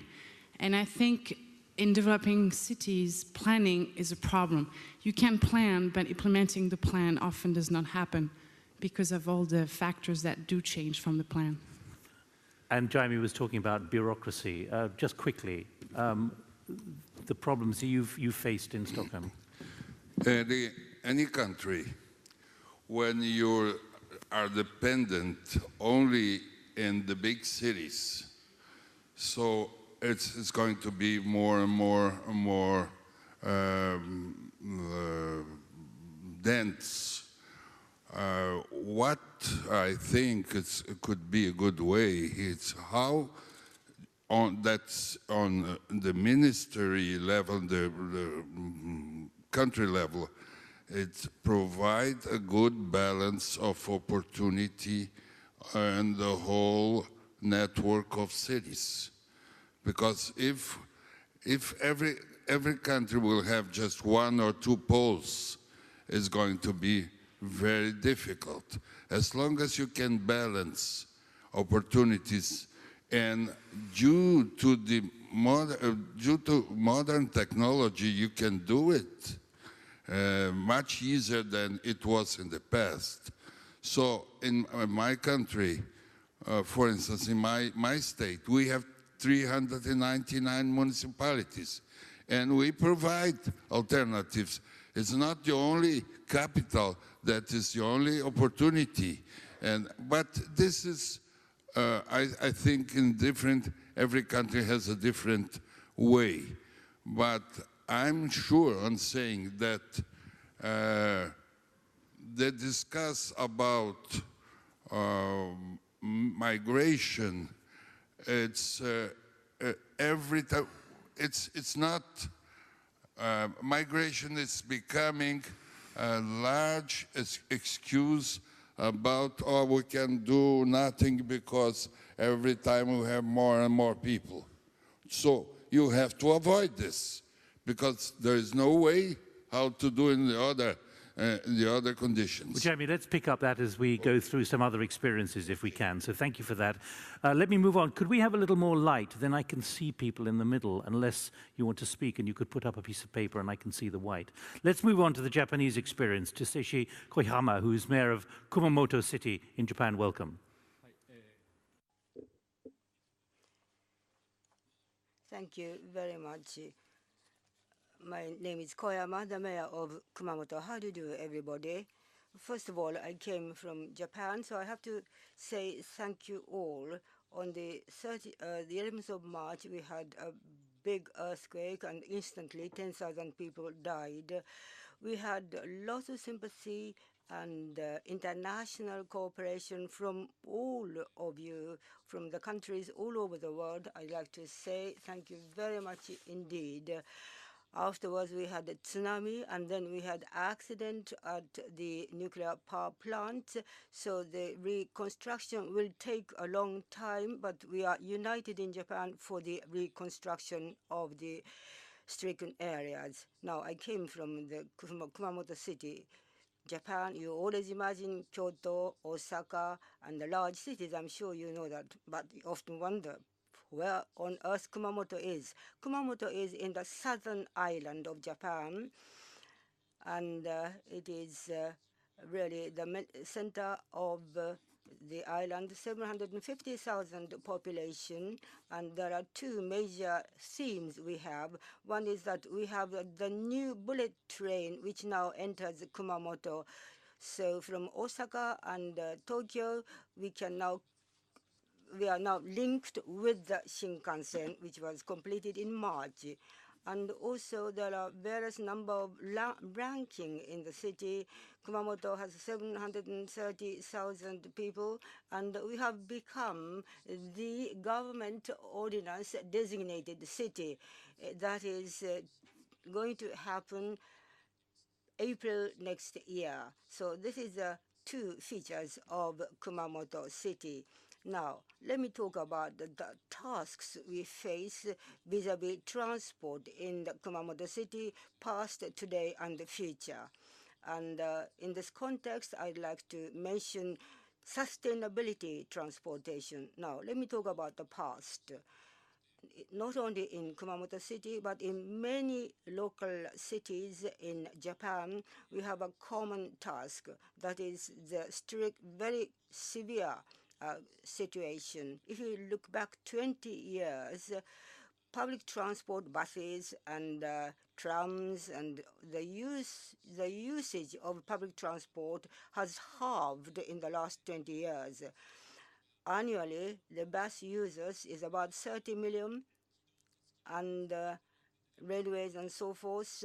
And I think in developing cities, planning is a problem. You can plan, but implementing the plan often does not happen because of all the factors that do change from the plan. And Jaime was talking about bureaucracy. Just quickly, the problems you've faced in Stockholm. Any country, when you are dependent only in the big cities, so it's going to be more and more dense. What I think could be a good way is how that's on the ministry level, the country level, it provides a good balance of opportunity and the whole network of cities. Because if every country will have just one or two poles, it's going to be very difficult. As long as you can balance opportunities, and due to modern technology, you can do it much easier than it was in the past. So in my country, for instance, in my state, we have 399 municipalities, and we provide alternatives. It's not the only capital that is the only opportunity. But this is, I think, every country has a different way. But I'm sure on saying that they discuss about migration. It's every time. It's not. Migration is becoming a large excuse about, oh, we can do nothing because every time we have more and more people. So you have to avoid this, because there is no way how to do in the other conditions. Well, Jeremy, let's pick up that as we go through some other experiences if we can. So thank you for that. Let me move on. Could we have a little more light? Then I can see people in the middle, unless you want to speak and you could put up a piece of paper and I can see the white. Let's move on to the Japanese experience. Takeshi Koihama, who is mayor of Kumamoto City in Japan. Welcome. Thank you very much. My name is Koyama, the mayor of Kumamoto. How do you do, everybody? First of all, I came from Japan, so I have to say thank you all. On the 11th of March, we had a big earthquake, and instantly 10,000 people died. We had lots of sympathy and international cooperation from all of you, from the countries all over the world. I'd like to say thank you very much indeed. Afterwards, we had a tsunami, and then we had accident at the nuclear power plant. So the reconstruction will take a long time, but we are united in Japan for the reconstruction of the stricken areas. Now, I came from the Kumamoto City, Japan. You always imagine Kyoto, Osaka, and the large cities. I'm sure you know that, but you often wonder where on earth Kumamoto is. Kumamoto is in the southern island of Japan, and it is really the center of the island, 750,000 population, and there are two major themes we have. One is that we have the new bullet train which now enters Kumamoto. So from Osaka and Tokyo, we are now linked with the Shinkansen, which was completed in March. And also there are various number of ranking in the city. Kumamoto has 730,000 people, and we have become the government ordinance designated city. That is going to happen April next year. So this is the two features of Kumamoto City. Now, let me talk about the tasks we face vis-à-vis transport in the Kumamoto City, past, today, and the future. And in this context, I'd like to mention sustainability transportation. Now, let me talk about the past. Not only in Kumamoto City, but in many local cities in Japan, we have a common task. That is the strict, very severe situation. If you look back 20 years, public transport, buses and trams, and the usage of public transport has halved in the last 20 years. Annually, the bus users is about 30 million, and railways and so forth,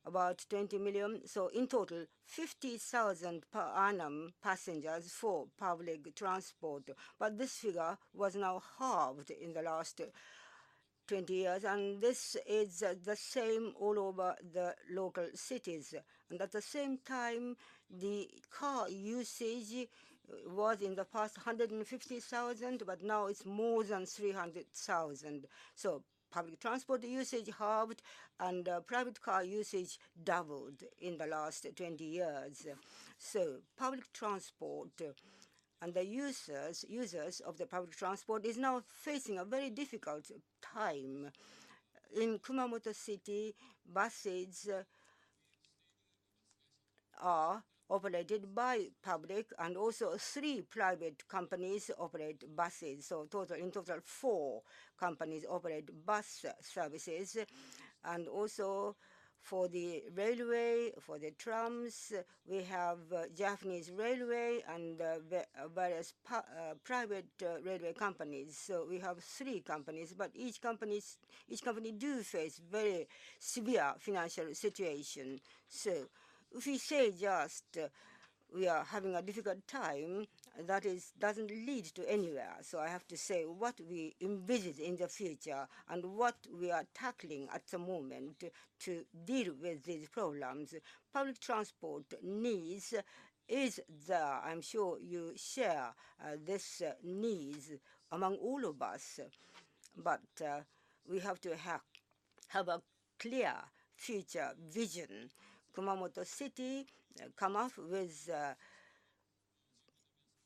about 20 million. So in total, 50,000 per annum passengers for public transport. But this figure was now halved in the last 20 years, and this is the same all over the local cities. And at the same time, the car usage was in the past 150,000, but now it's more than 300,000. So public transport usage halved, and private car usage doubled in the last 20 years. So public transport and the users of the public transport is now facing a very difficult time. In Kumamoto City, buses are operated by public, and also 3 private companies operate buses. So in total 4 companies operate bus services. And also for the railway, for the trams, we have Japanese Railway and various private railway companies. So we have 3 companies, but each company do face very severe financial situation. So if we say just we are having a difficult time, that doesn't lead to anywhere. So I have to say what we envisage in the future and what we are tackling at the moment to deal with these problems. Public transport needs is there. I'm sure you share this needs among all of us. But we have to have a clear future vision. Kumamoto City come up with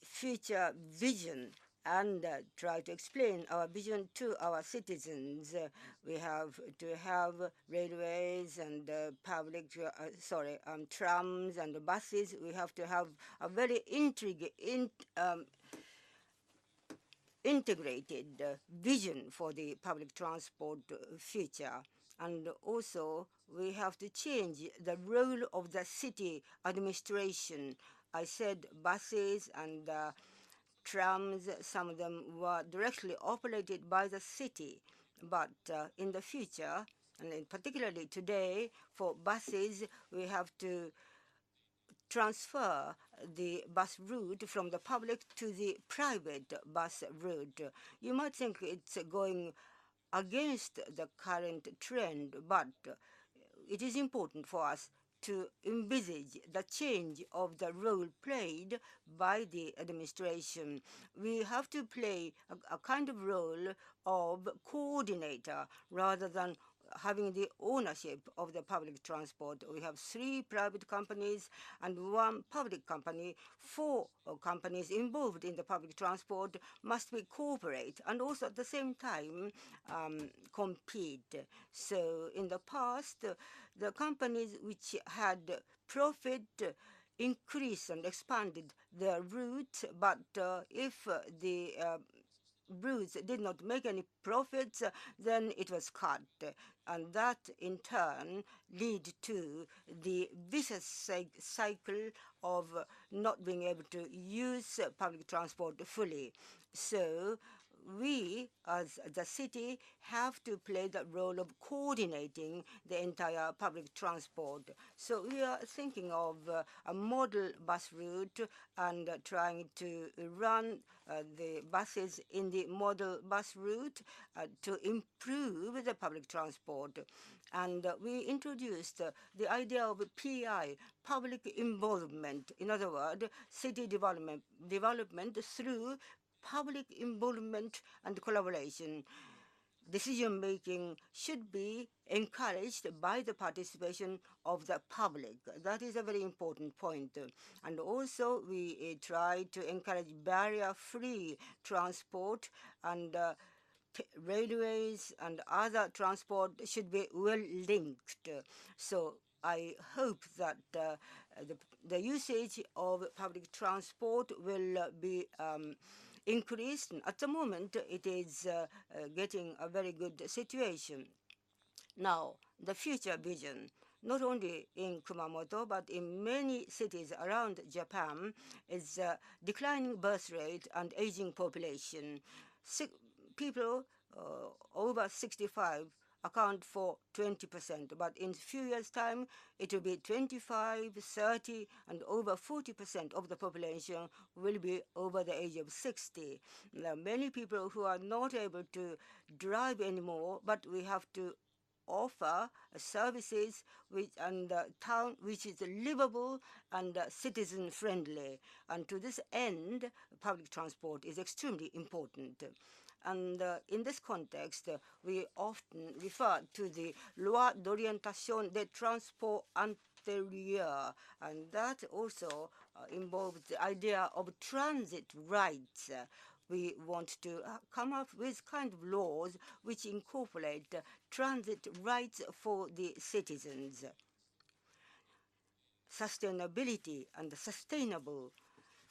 future vision and try to explain our vision to our citizens. We have to have railways and trams and buses. We have to have a very integrated vision for the public transport future. And also, we have to change the role of the city administration. I said buses and trams, some of them were directly operated by the city. But in the future, and particularly today, for buses, we have to transfer the bus route from the public to the private bus route. You might think it's going against the current trend, but it is important for us to envisage the change of the role played by the administration. We have to play a kind of role of coordinator rather than having the ownership of the public transport. We have 3 private companies and 1 public company. 4 companies involved in the public transport must be cooperate and also at the same time compete. So in the past, the companies which had profit increased and expanded their route, but if the routes did not make any profits, then it was cut. And that in turn lead to the vicious cycle of not being able to use public transport fully. So we, as the city, have to play the role of coordinating the entire public transport. So we are thinking of a model bus route and trying to run the buses in the model bus route to improve the public transport. And we introduced the idea of PI, public involvement. In other words, city development through public involvement and collaboration. Decision-making should be encouraged by the participation of the public. That is a very important point. And also, we try to encourage barrier-free transport, and railways and other transport should be well linked. So I hope that the usage of public transport will be increased. At the moment, it is getting a very good situation. Now, the future vision, not only in Kumamoto, but in many cities around Japan, is declining birth rate and aging population. People over 65 account for 20%, but in a few years' time, it will be 25, 30, and over 40% of the population will be over the age of 60. There are many people who are not able to drive anymore, but we have to offer services and town which is livable and citizen friendly. And to this end, public transport is extremely important. And in this context, we often refer to the loi d'orientation des transports antérieurs, and that also involves the idea of transit rights. We want to come up with kind of laws which incorporate transit rights for the citizens. Sustainability and sustainable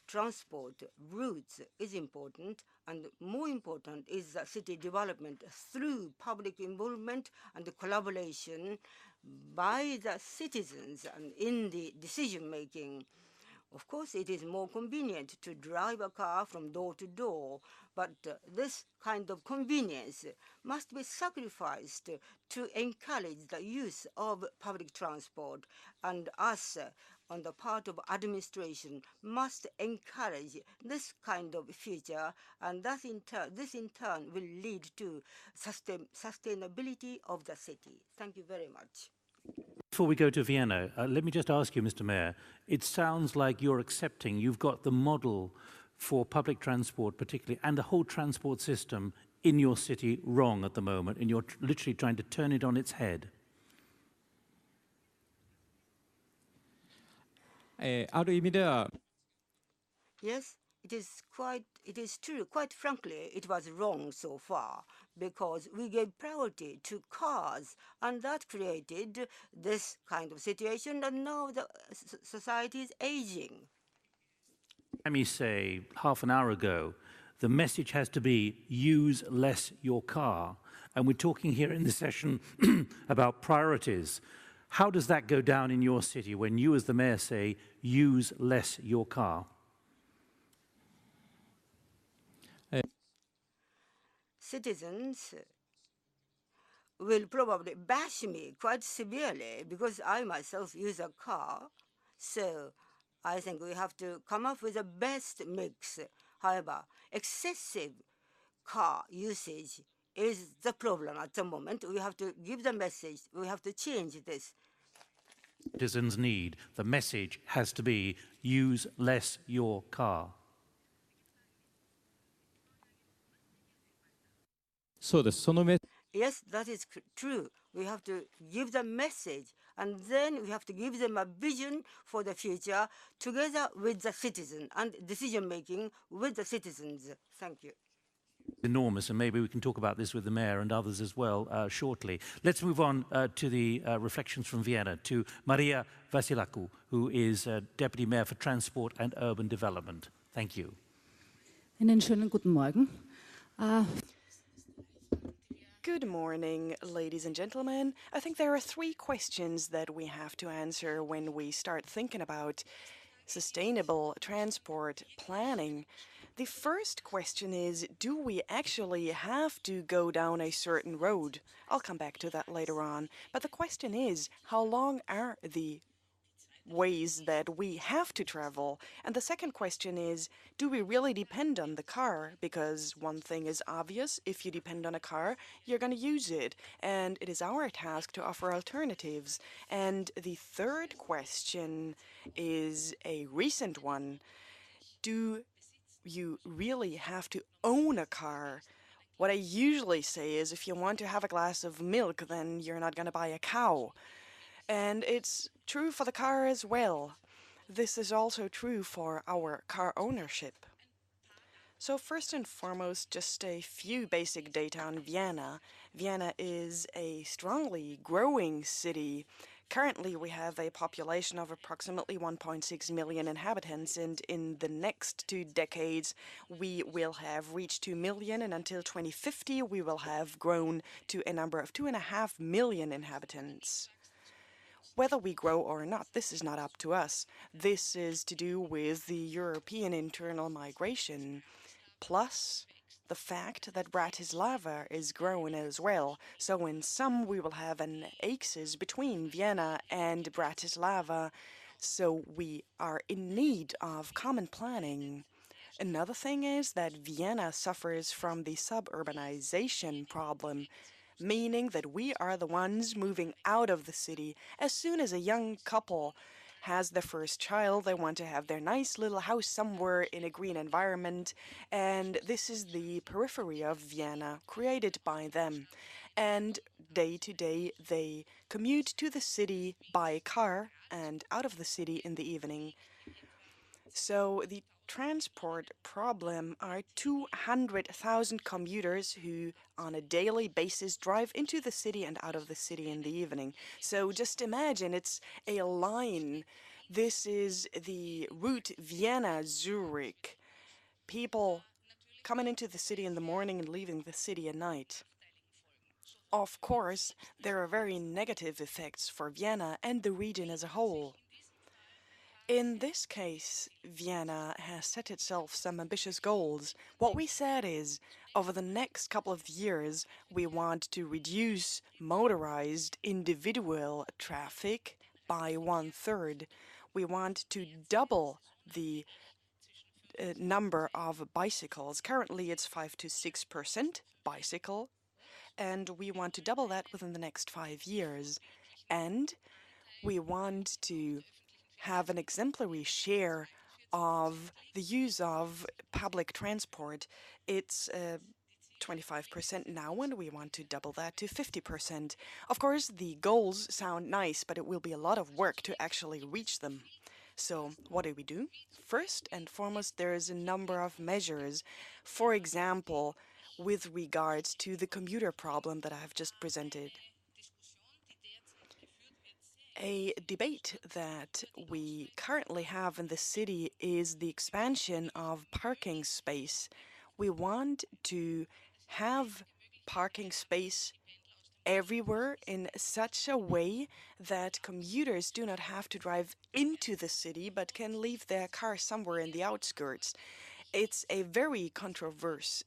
transport routes is important, and more important is city development through public involvement and collaboration by the citizens and in the decision making. Of course, it is more convenient to drive a car from door to door, but this kind of convenience must be sacrificed to encourage the use of public transport, and us on the part of administration must encourage this kind of future, and this in turn will lead to sustainability of the city. Thank you very much. Before we go to Vienna, let me just ask you, Mr. Mayor, it sounds like you're accepting you've got the model for public transport particularly, and the whole transport system in your city wrong at the moment, and you're literally trying to turn it on its head. Yes, it is true. Quite frankly, it was wrong so far because we gave priority to cars, and that created this kind of situation, and now the society is aging. Let me say, half an hour ago, the message has to be use less your car. And we're talking here in this session about priorities. How does that go down in your city when you as the mayor say use less your car? Citizens will probably bash me quite severely because I myself use a car. So I think we have to come up with the best mix. However, excessive car usage is the problem at the moment. We have to give the message. We have to change this. Citizens need, the message has to be use less your car. Yes, that is true. We have to give the message, and then we have to give them a vision for the future together with the citizen and decision making with the citizens. Thank you. Enormous, and maybe we can talk about this with the mayor and others as well shortly. Let's move on to the reflections from Vienna, to Maria Vasilaku, who is Deputy Mayor for Transport and Urban Development. Thank you. Einen schönen guten Morgen. Good morning, ladies and gentlemen. I think there are three questions that we have to answer when we start thinking about sustainable transport planning. The first question is, do we actually have to go down a certain road? I'll come back to that later on. But the question is, how long are the ways that we have to travel? And the second question is, do we really depend on the car? Because one thing is obvious, if you depend on a car, you're going to use it. And it is our task to offer alternatives. And the third question is a recent one. Do you really have to own a car? What I usually say is, if you want to have a glass of milk, then you're not going to buy a cow. And it's true for the car as well. This is also true for our car ownership. So first and foremost, just a few basic data on Vienna. Vienna is a strongly growing city. Currently, we have a population of approximately 1.6 million inhabitants, and in the next 2 decades, we will have reached 2 million, and until 2050, we will have grown to a number of 2.5 million inhabitants. Whether we grow or not, this is not up to us. This is to do with the European internal migration, plus the fact that Bratislava is growing as well. So in sum, we will have an axis between Vienna and Bratislava, so we are in need of common planning. Another thing is that Vienna suffers from the suburbanization problem, meaning that we are the ones moving out of the city. As soon as a young couple has their first child, they want to have their nice little house somewhere in a green environment, and this is the periphery of Vienna created by them. And day to day, they commute to the city by car and out of the city in the evening. So the transport problem are 200,000 commuters who on a daily basis drive into the city and out of the city in the evening. So just imagine it's a line. This is the route Vienna-Zurich. People coming into the city in the morning and leaving the city at night. Of course, there are very negative effects for Vienna and the region as a whole. In this case, Vienna has set itself some ambitious goals. What we said is, over the next couple of years, we want to reduce motorized individual traffic by 1/3. We want to double the number of bicycles. Currently, it's 5 to 6% bicycle, and we want to double that within the next 5 years. And we want to have an exemplary share of the use of public transport. It's 25% now, and we want to double that to 50%. Of course, the goals sound nice, but it will be a lot of work to actually reach them. So what do? First and foremost, there is a number of measures. For example, with regards to the commuter problem that I have just presented. A debate that we currently have in the city is the expansion of parking space. We want to have parking space everywhere in such a way that commuters do not have to drive into the city but can leave their car somewhere in the outskirts. It's a very controversial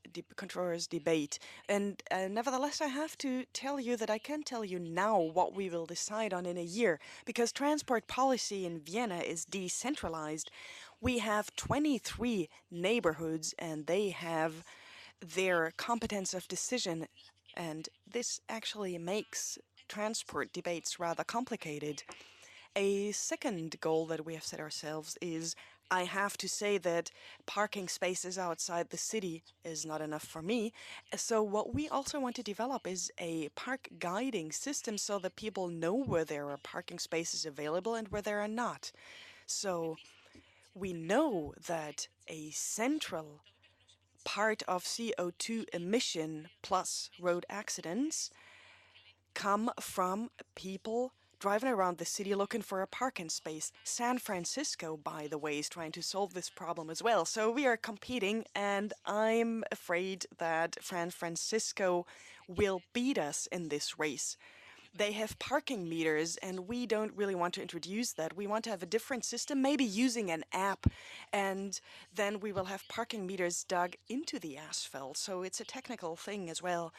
debate, and nevertheless, I have to tell you that I can't tell you now what we will decide on in a year, because transport policy in Vienna is decentralized. We have 23 neighborhoods, and they have their competence of decision, and this actually makes transport debates rather complicated. A second goal that we have set ourselves is, I have to say that parking spaces outside the city is not enough for me. So what we also want to develop is a park guiding system so that people know where there are parking spaces available and where there are not. So we know that a central part of CO2 emission plus road accidents come from people driving around the city looking for a parking space. San Francisco, by the way, is trying to solve this problem as well. So we are competing, and I'm afraid that San Francisco will beat us in this race. They have parking meters, and we don't really want to introduce that. We want to have a different system, maybe using an app, and then we will have parking meters dug into the asphalt. So it's a technical thing as well.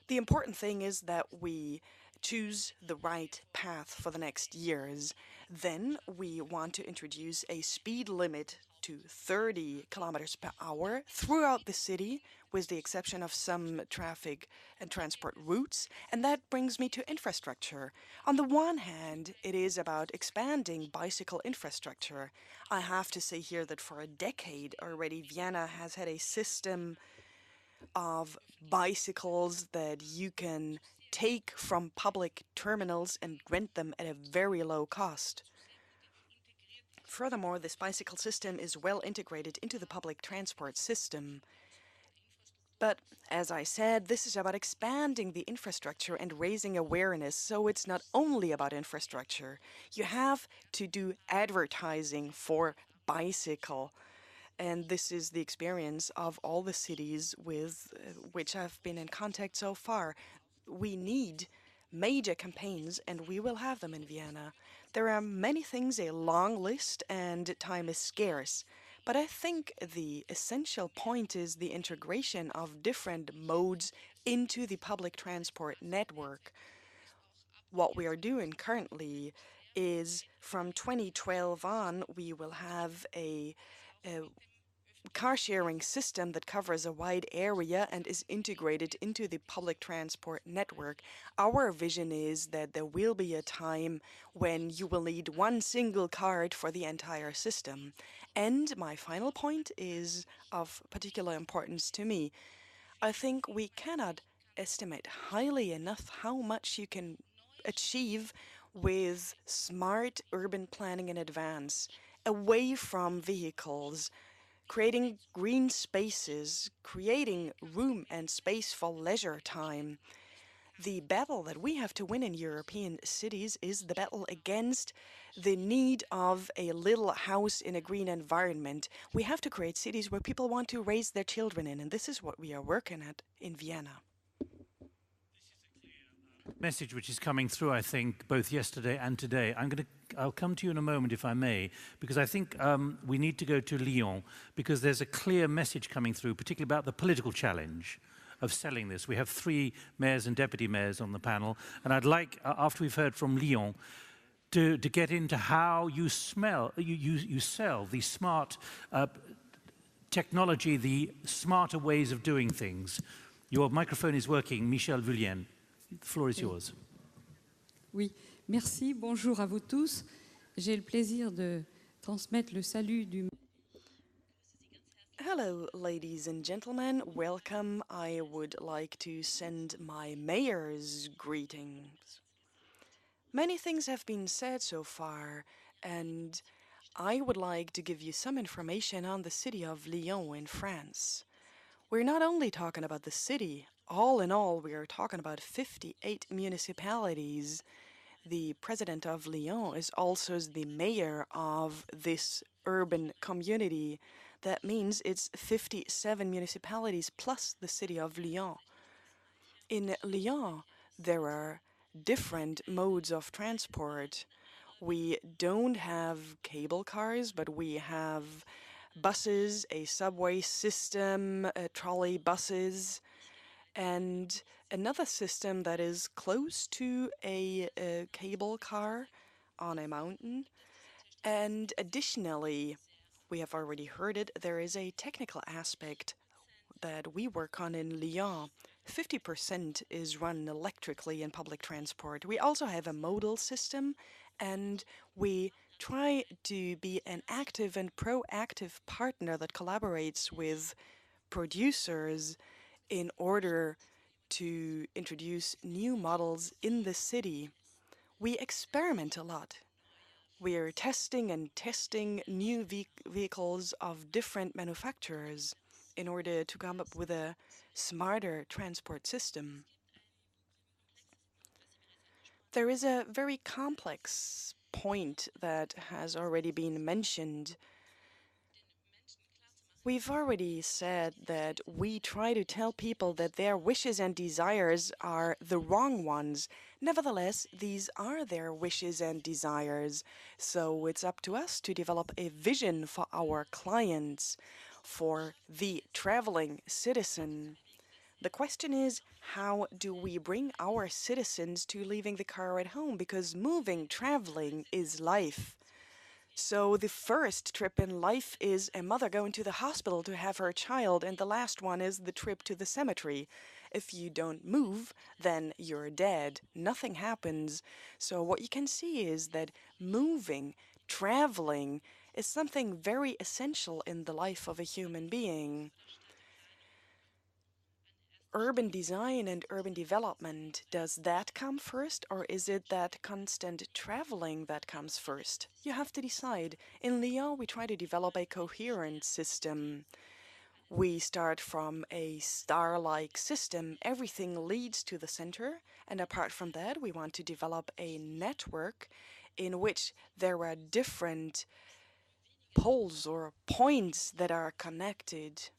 The important thing is that we choose the right path for the next years. Then we want to introduce a speed limit to 30 kilometers per hour throughout the city, with the exception of some traffic and transport routes. And that brings me to infrastructure. On the one hand, it is about expanding bicycle infrastructure. I have to say here that for a decade already, Vienna has had a system of bicycles that you can take from public terminals and rent them at a very low cost. Furthermore, this bicycle system is well integrated into the public transport system. But as I said, this is about expanding the infrastructure and raising awareness, so it's not only about infrastructure. You have to do advertising for bicycle. And this is the experience of all the cities with which I've been in contact so far. We need major campaigns, and we will have them in Vienna. There are many things, a long list, and time is scarce. But I think the essential point is the integration of different modes into the public transport network. What we are doing currently is from 2012 on, we will have a car-sharing system that covers a wide area and is integrated into the public transport network. Our vision is that there will be a time when you will need one single card for the entire system. And my final point is of particular importance to me. I think we cannot estimate highly enough how much you can achieve with smart urban planning in advance, away from vehicles, creating green spaces, creating room and space for leisure time. The battle that we have to win in European cities is the battle against the need of a little house in a green environment. We have to create cities where people want to raise their children in, and this is what we are working at in Vienna. Message which is coming through, I think, both yesterday and today. I'll come to you in a moment, if I may, because I think we need to go to Lyon, because there's a clear message coming through, particularly about the political challenge of selling this. We have 3 mayors and deputy mayors on the panel, and I'd like, after we've heard from Lyon, to get into how you sell the smart technology, the smarter ways of doing things. Your microphone is working, Michel Vullien. The floor is yours. Oui, merci. Bonjour à vous tous. J'ai le plaisir de transmettre le salut du... Hello, ladies and gentlemen. Welcome. I would like to send my mayor's greetings. Many things have been said so far, and I would like to give you some information on the city of Lyon in France. We're not only talking about the city. All in all, we are talking about 58 municipalities. The president of Lyon is also the mayor of this urban community. That means it's 57 municipalities plus the city of Lyon. In Lyon, there are different modes of transport. We don't have cable cars, but we have buses, a subway system, trolley buses, and another system that is close to a cable car on a mountain. And additionally, we have already heard it, there is a technical aspect that we work on in Lyon. 50% is run electrically in public transport. We also have a modal system, and we try to be an active and proactive partner that collaborates with producers in order to introduce new models in the city. We experiment a lot. We are testing new vehicles of different manufacturers in order to come up with a smarter transport system. There is a very complex point that has already been mentioned. We've already said that we try to tell people that their wishes and desires are the wrong ones. Nevertheless, these are their wishes and desires. So it's up to us to develop a vision for our clients, for the traveling citizen. The question is, how do we bring our citizens to leaving the car at home? Because moving, traveling is life. So the first trip in life is a mother going to the hospital to have her child, and the last one is the trip to the cemetery. If you don't move, then you're dead. Nothing happens. So what you can see is that moving, traveling, is something very essential in the life of a human being. Urban design and urban development, does that come first, or is it that constant traveling that comes first? You have to decide. In Lyon, we try to develop a coherent system. We start from a star-like system. Everything leads to the center. And apart from that, we want to develop a network in which there are different poles or points that are connected.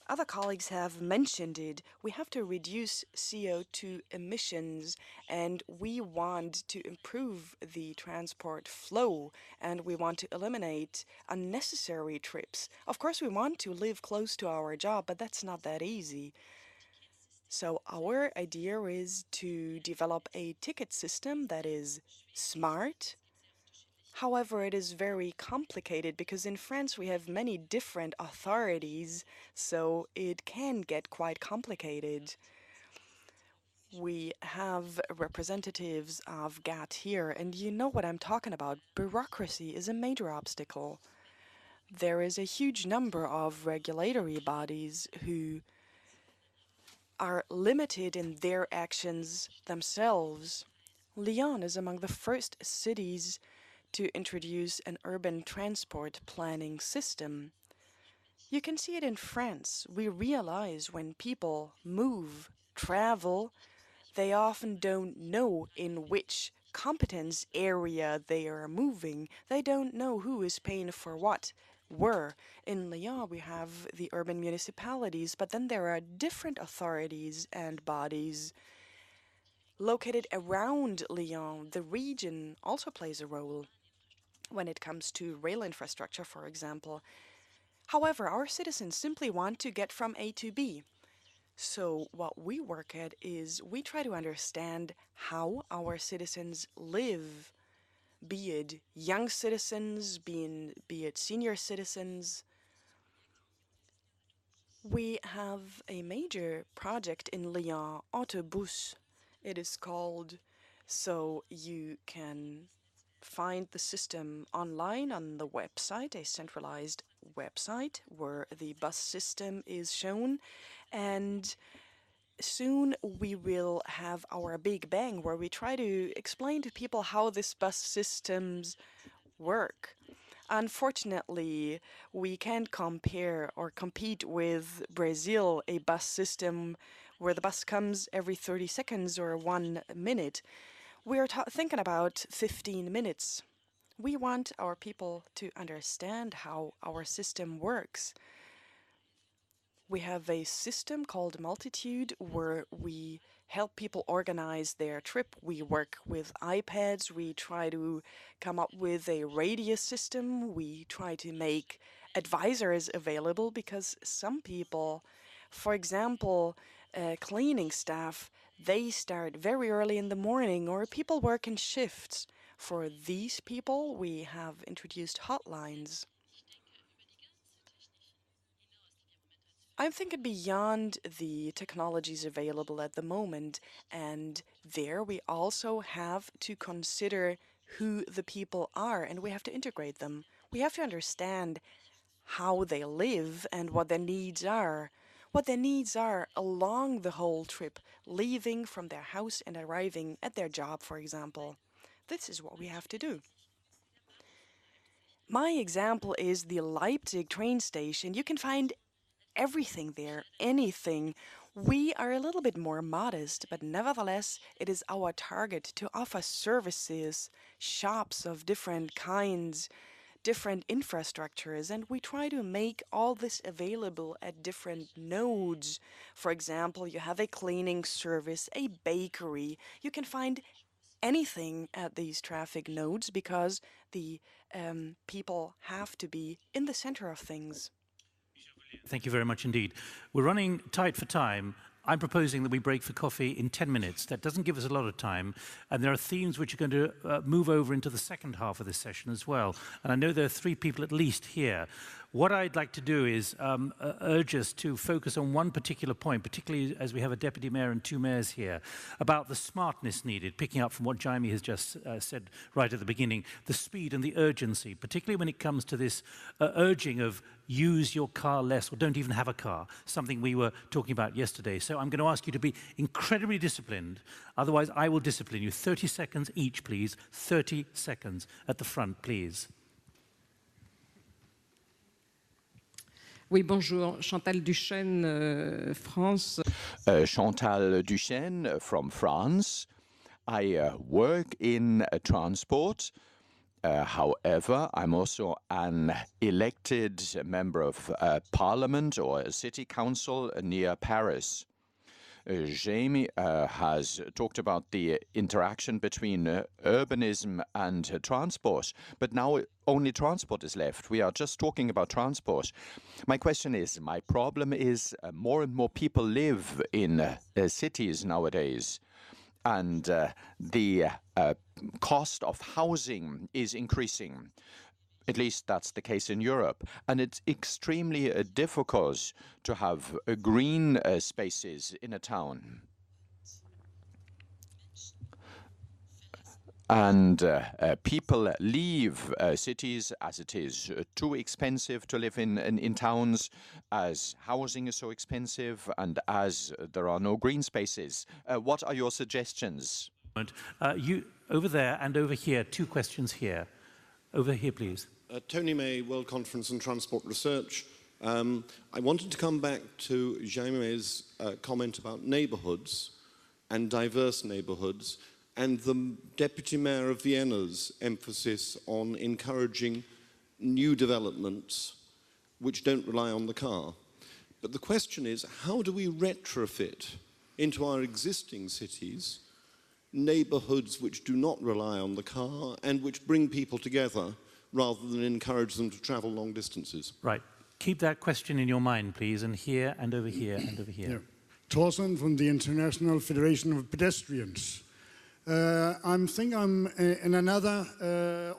Other colleagues have mentioned it. We have to reduce CO2 emissions, and we want to improve the transport flow, and we want to eliminate unnecessary trips. Of course, we want to live close to our job, but that's not that easy. So our idea is to develop a ticket system that is smart. However, it is very complicated because in France we have many different authorities, so it can get quite complicated. We have representatives of GATT here, and you know what I'm talking about. Bureaucracy is a major obstacle. There is a huge number of regulatory bodies who are limited in their actions themselves. Lyon is among the first cities to introduce an urban transport planning system. You can see it in France. We realize when people move, travel, they often don't know in which competence area they are moving. They don't know who is paying for what. Where. In Lyon, we have the urban municipalities, but then there are different authorities and bodies located around Lyon. The region also plays a role when it comes to rail infrastructure, for example. However, our citizens simply want to get from A to B. So what we work at is we try to understand how our citizens live, be it young citizens, be it senior citizens. We have a major project in Lyon, Autobus, it is called, so you can find the system online on the website, a centralized website where the bus system is shown. And soon we will have our big bang where we try to explain to people how these bus systems work. Unfortunately, we can't compare or compete with Brazil, a bus system where the bus comes every 30 seconds or 1 minute. We're thinking about 15 minutes. We want our people to understand how our system works. We have a system called Multitude where we help people organize their trip. We work with iPads. We try to come up with a radius system. We try to make advisors available because some people, for example, cleaning staff, they start very early in the morning, or people work in shifts. For these people, we have introduced hotlines. I'm thinking beyond the technologies available at the moment, and there we also have to consider who the people are, and we have to integrate them. We have to understand how they live and what their needs are. What their needs are along the whole trip, leaving from their house and arriving at their job, for example. This is what we have to do. My example is the Leipzig train station. You can find everything there, anything. We are a little bit more modest, but nevertheless, it is our target to offer services, shops of different kinds, different infrastructures, and we try to make all this available at different nodes. For example, you have a cleaning service, a bakery. You can find anything at these traffic nodes because the people have to be in the center of things. Thank you very much indeed. We're running tight for time. I'm proposing that we break for coffee in 10 minutes. That doesn't give us a lot of time. And there are themes which are going to move over into the second half of this session as well. And I know there are 3 people at least here. What I'd like to do is urge us to focus on one particular point, particularly as we have a deputy mayor and 2 mayors here, about the smartness needed, picking up from what Jaime has just said right at the beginning, the speed and the urgency, particularly when it comes to this urging of use your car less or don't even have a car, something we were talking about yesterday. So I'm going to ask you to be incredibly disciplined. Otherwise, I will discipline you. 30 seconds each, please. 30 seconds at the front, please. Oui, bonjour. Chantal Duchesne, France. Chantal Duchesne from France. I work in transport. However, I'm also an elected member of parliament or a city council near Paris. Jamie has talked about the interaction between urbanism and transport, but now only transport is left. We are just talking about transport. My question is, my problem is more and more people live in cities nowadays, and the cost of housing is increasing. At least that's the case in Europe. And it's extremely difficult to have green spaces in a town. And people leave cities as it is too expensive to live in towns, as housing is so expensive, and as there are no green spaces. What are your suggestions? You over there and over here, 2 questions here. Over here, please. Tony May, World Conference on Transport Research. I wanted to come back to Jaime's comment about neighbourhoods and diverse neighbourhoods, and the Deputy Mayor of Vienna's emphasis on encouraging new developments which don't rely on the car. But the question is, how do we retrofit into our existing cities neighbourhoods which do not rely on the car and which bring people together rather than encourage them to travel long distances? Right. Keep that question in your mind, please, and here and over here and over here. Yeah. Thorsen from the International Federation of Pedestrians. I think I'm in another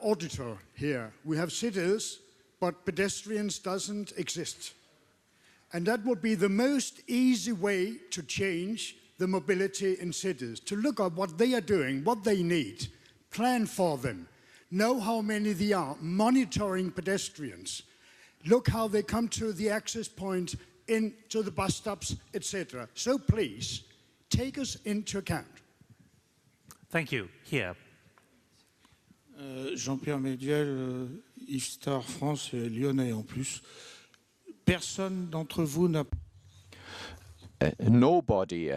auditor here. We have cities, but pedestrians doesn't exist. And that would be the most easy way to change the mobility in cities, to look at what they are doing, what they need, plan for them, know how many there are, monitoring pedestrians, look how they come to the access point, into the bus stops, etc. So please, take us into account. Thank you. Here. Jean-Pierre Médiel, Ifstar France et Lyonnais en plus. Personne d'entre vous n'a... Nobody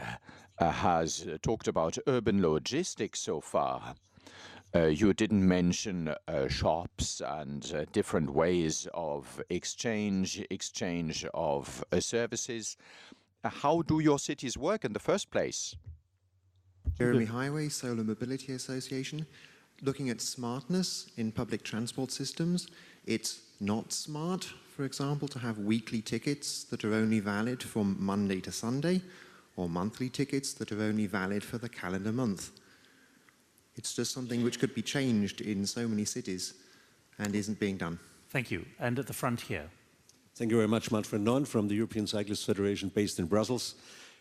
has talked about urban logistics so far. You didn't mention shops and different ways of exchange of services. How do your cities work in the first place? Jeremy Highway, Solar Mobility Association. Looking at smartness in public transport systems, it's not smart, for example, to have weekly tickets that are only valid from Monday to Sunday, or monthly tickets that are only valid for the calendar month. It's just something which could be changed in so many cities and isn't being done. Thank you. And at the front here. Thank you very much, Manfred Non from the European Cyclists Federation based in Brussels.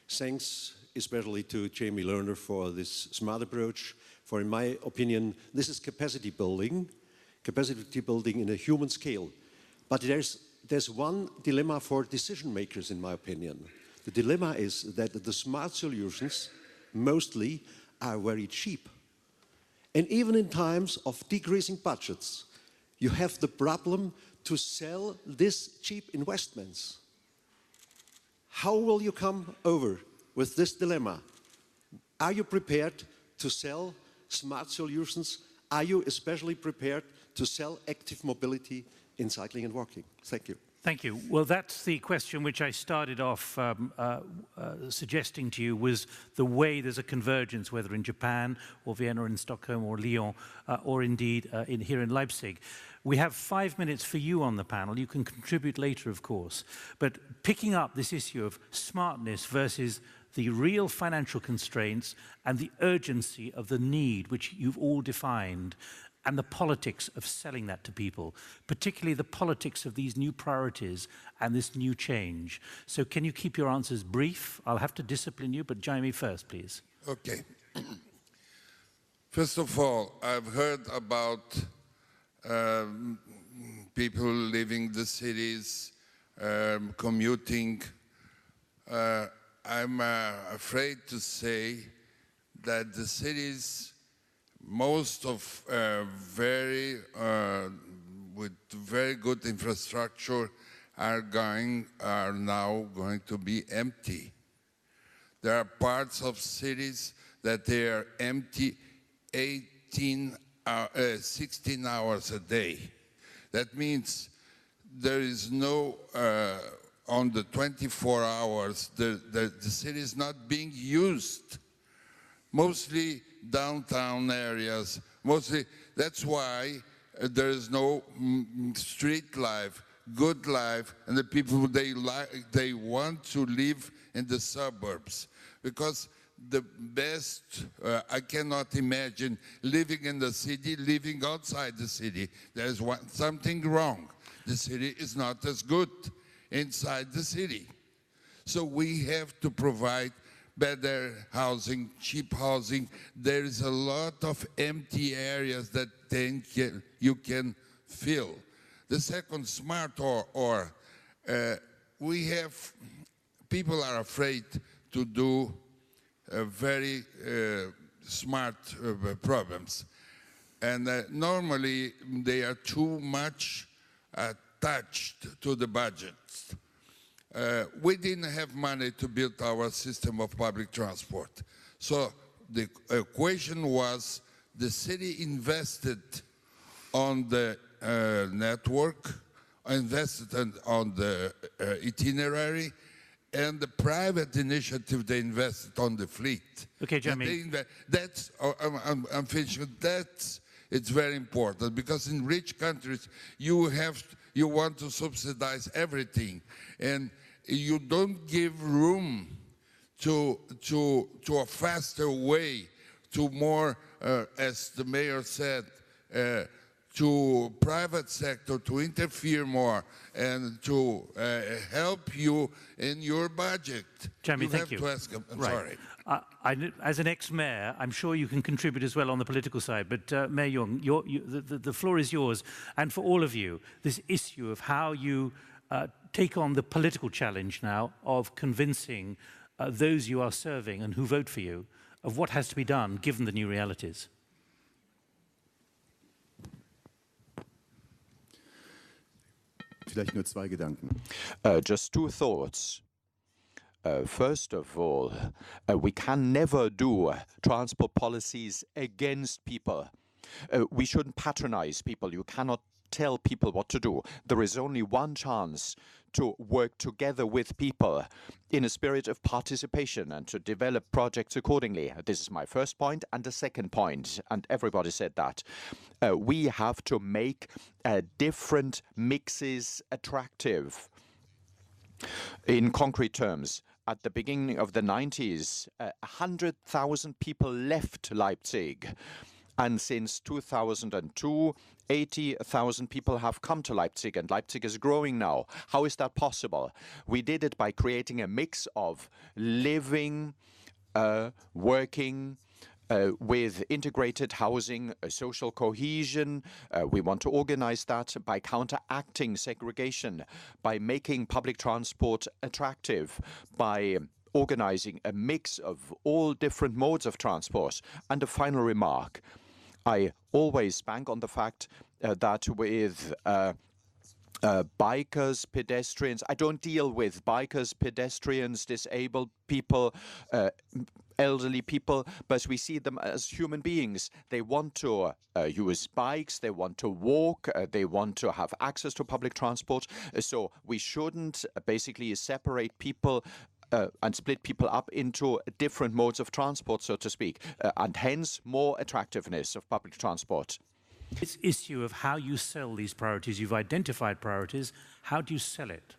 Thanks especially to Jamie Lerner for this smart approach. For, in my opinion, this is capacity building in a human scale. But there's one dilemma for decision makers, in my opinion. The dilemma is that the smart solutions mostly are very cheap. And even in times of decreasing budgets, you have the problem to sell these cheap investments. How will you come over with this dilemma? Are you prepared to sell smart solutions? Are you especially prepared to sell active mobility in cycling and walking? Thank you. Thank you. Well, that's the question which I started off suggesting to you, was the way there's a convergence, whether in Japan or Vienna or in Stockholm or Lyon or indeed here in Leipzig. We have 5 minutes for you on the panel. You can contribute later, of course. But picking up this issue of smartness versus the real financial constraints and the urgency of the need, which you've all defined, and the politics of selling that to people, particularly the politics of these new priorities and this new change. So can you keep your answers brief? I'll have to discipline you, but Jamie first, please. Okay. First of all, I've heard about people leaving the cities, commuting. I'm afraid to say that the cities, most of with very good infrastructure, are now going to be empty. There are parts of cities that they are empty 16 hours a day. That means there is no, on the 24 hours, the city is not being used. Mostly downtown areas, that's why there is no street life, good life, and the people, they want to live in the suburbs. Because the best, I cannot imagine living in the city, living outside the city. There's something wrong. The city is not as good inside the city. So we have to provide better housing, cheap housing. There is a lot of empty areas that then you can fill. The second, smart we have, people are afraid to do very smart problems. And normally they are too much attached to the budgets. We didn't have money to build our system of public transport. So the equation was the city invested on the network, invested on the itinerary, and the private initiative, they invested on the fleet. Okay, Jeremy. That's, I'm finishing, it's very important, because in rich countries, you want to subsidize everything, and you don't give room to a faster way, to more, as the mayor said, to private sector to interfere more and to help you in your budget. Jeremy, thank you. You have to ask, I'm right. sorry. As an ex-mayor, I'm sure you can contribute as well on the political side, but Mayor Young, the floor is yours. And for all of you, this issue of how you take on the political challenge now of convincing those you are serving and who vote for you of what has to be done given the new realities. Vielleicht nur zwei Gedanken. Just two thoughts. First of all, we can never do transport policies against people. We shouldn't patronize people. You cannot tell people what to do. There is only one chance to work together with people in a spirit of participation and to develop projects accordingly. This is my first point. And the second point, and everybody said that, we have to make different mixes attractive. In concrete terms, at the beginning of the 90s, 100,000 people left Leipzig. And since 2002, 80,000 people have come to Leipzig, and Leipzig is growing now. How is that possible? We did it by creating a mix of living, working, with integrated housing, social cohesion. We want to organize that by counteracting segregation, by making public transport attractive, by organizing a mix of all different modes of transport. And a final remark. I always bank on the fact that with bikers, pedestrians, I don't deal with bikers, pedestrians, disabled people, elderly people, but we see them as human beings. They want to use bikes, they want to walk, they want to have access to public transport. So we shouldn't basically separate people and split people up into different modes of transport, so to speak, and hence more attractiveness of public transport. This issue of how you sell these priorities, you've identified priorities, how do you sell it?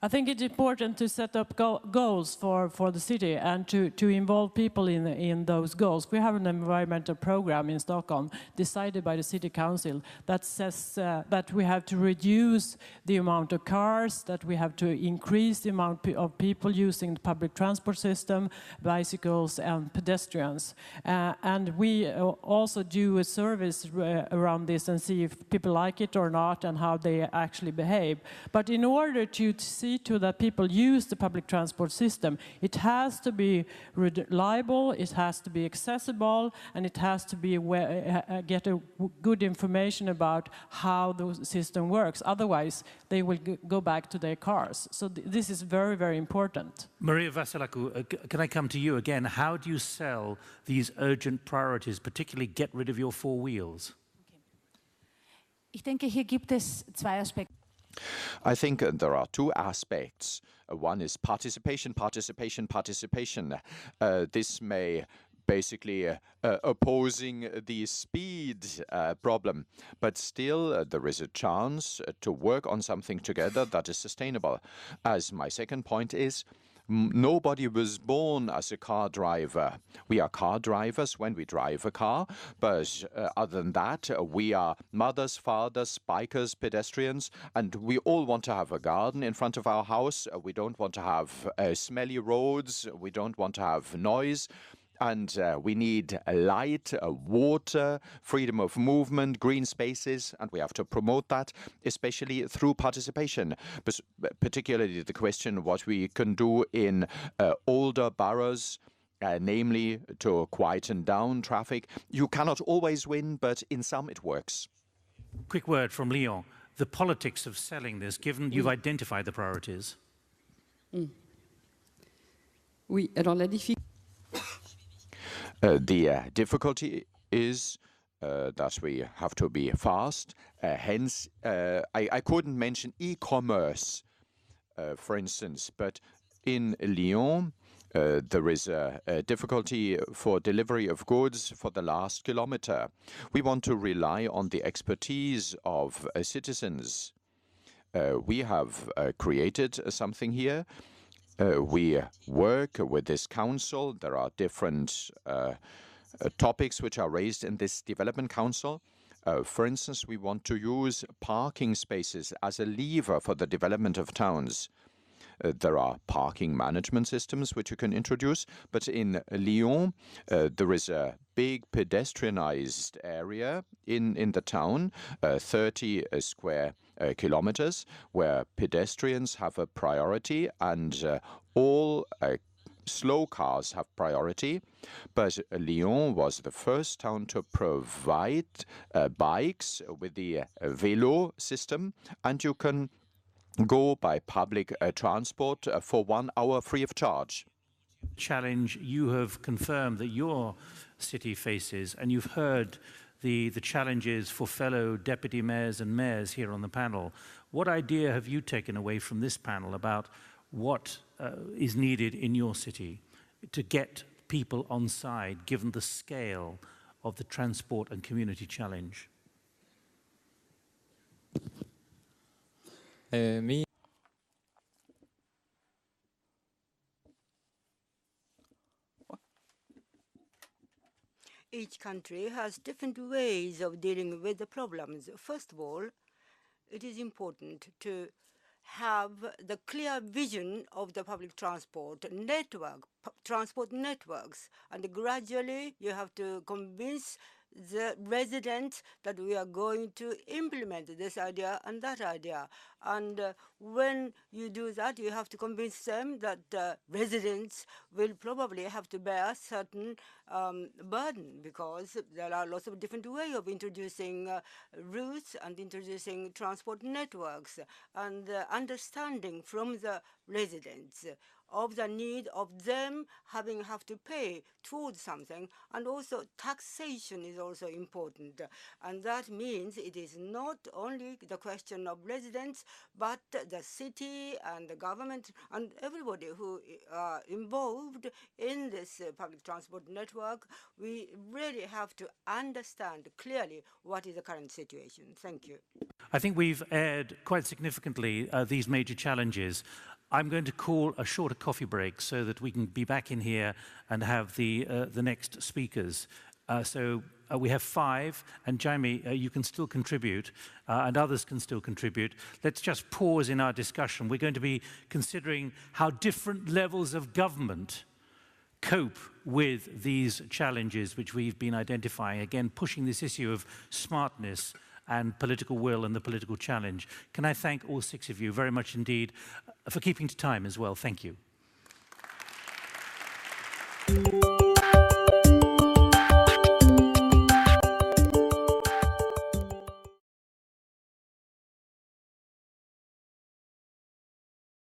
I think it's important to set up goals for the city and to involve people in those goals. We have an environmental program in Stockholm decided by the city council that says that we have to reduce the amount of cars, that we have to increase the amount of people using the public transport system, bicycles and pedestrians. And we also do a service around this and see if people like it or not and how they actually behave. But in order to see see to that people use the public transport system. It has to be reliable, it has to be accessible, and it has to be get a good information about how the system works. Otherwise, they will go back to their cars. So this is very, very important. Maria Vasilescu, can I come to you again? How do you sell these urgent priorities, particularly get rid of your four wheels? Ich denke, hier gibt es zwei Aspekte. I think there are two aspects. One is participation. This may basically opposing the speed problem, but still there is a chance to work on something together that is sustainable. As my second point is, nobody was born as a car driver. We are car drivers when we drive a car, but other than that, we are mothers, fathers, bikers, pedestrians, and we all want to have a garden in front of our house. We don't want to have smelly roads. We don't want to have noise. And we need light, water, freedom of movement, green spaces, and we have to promote that, especially through participation. But particularly the question what we can do in older boroughs, namely to quieten down traffic. You cannot always win, but in some it works. Quick word from Lyon. The politics of selling this, given you've identified the priorities. Oui, alors la difficulté. The difficulty is that we have to be fast. Hence, I couldn't mention e-commerce, for instance, but in Lyon, there is a difficulty for delivery of goods for the last kilometer. We want to rely on the expertise of citizens. We have created something here. We work with this council. There are different topics which are raised in this development council. For instance, we want to use parking spaces as a lever for the development of towns. There are parking management systems which you can introduce, but in Lyon, there is a big pedestrianized area in the town, 30 square kilometers, where pedestrians have a priority and all slow cars have priority. But Lyon was the first town to provide bikes with the Vélo system, and you can go by public transport for 1 hour free of charge. Challenge you have confirmed that your city faces, and you've heard the challenges for fellow deputy mayors and mayors here on the panel. What idea have you taken away from this panel about what is needed in your city to get people on side, given the scale of the transport and community challenge? Each country has different ways of dealing with the problems. First of all, it is important to have the clear vision of the public transport transport networks, and gradually you have to convince the residents that we are going to implement this idea and that idea. And when you do that, you have to convince them that residents will probably have to bear certain burden, because there are lots of different ways of introducing routes and introducing transport networks, and understanding from the residents of the need of them have to pay towards something. And also taxation is also important, and that means it is not only the question of residents, but the city and the government and everybody who are involved in this public transport network. We really have to understand clearly what is the current situation. Thank you. I think we've aired quite significantly these major challenges. I'm going to call a shorter coffee break so that we can be back in here and have the next speakers. We have 5, and Jaime, you can still contribute, and others can still contribute. Let's just pause in our discussion. We're going to be considering how different levels of government cope with these challenges which we've been identifying, again, pushing this issue of smartness and political will and the political challenge. Can I thank all 6 of you very much indeed for keeping to time as well. Thank you.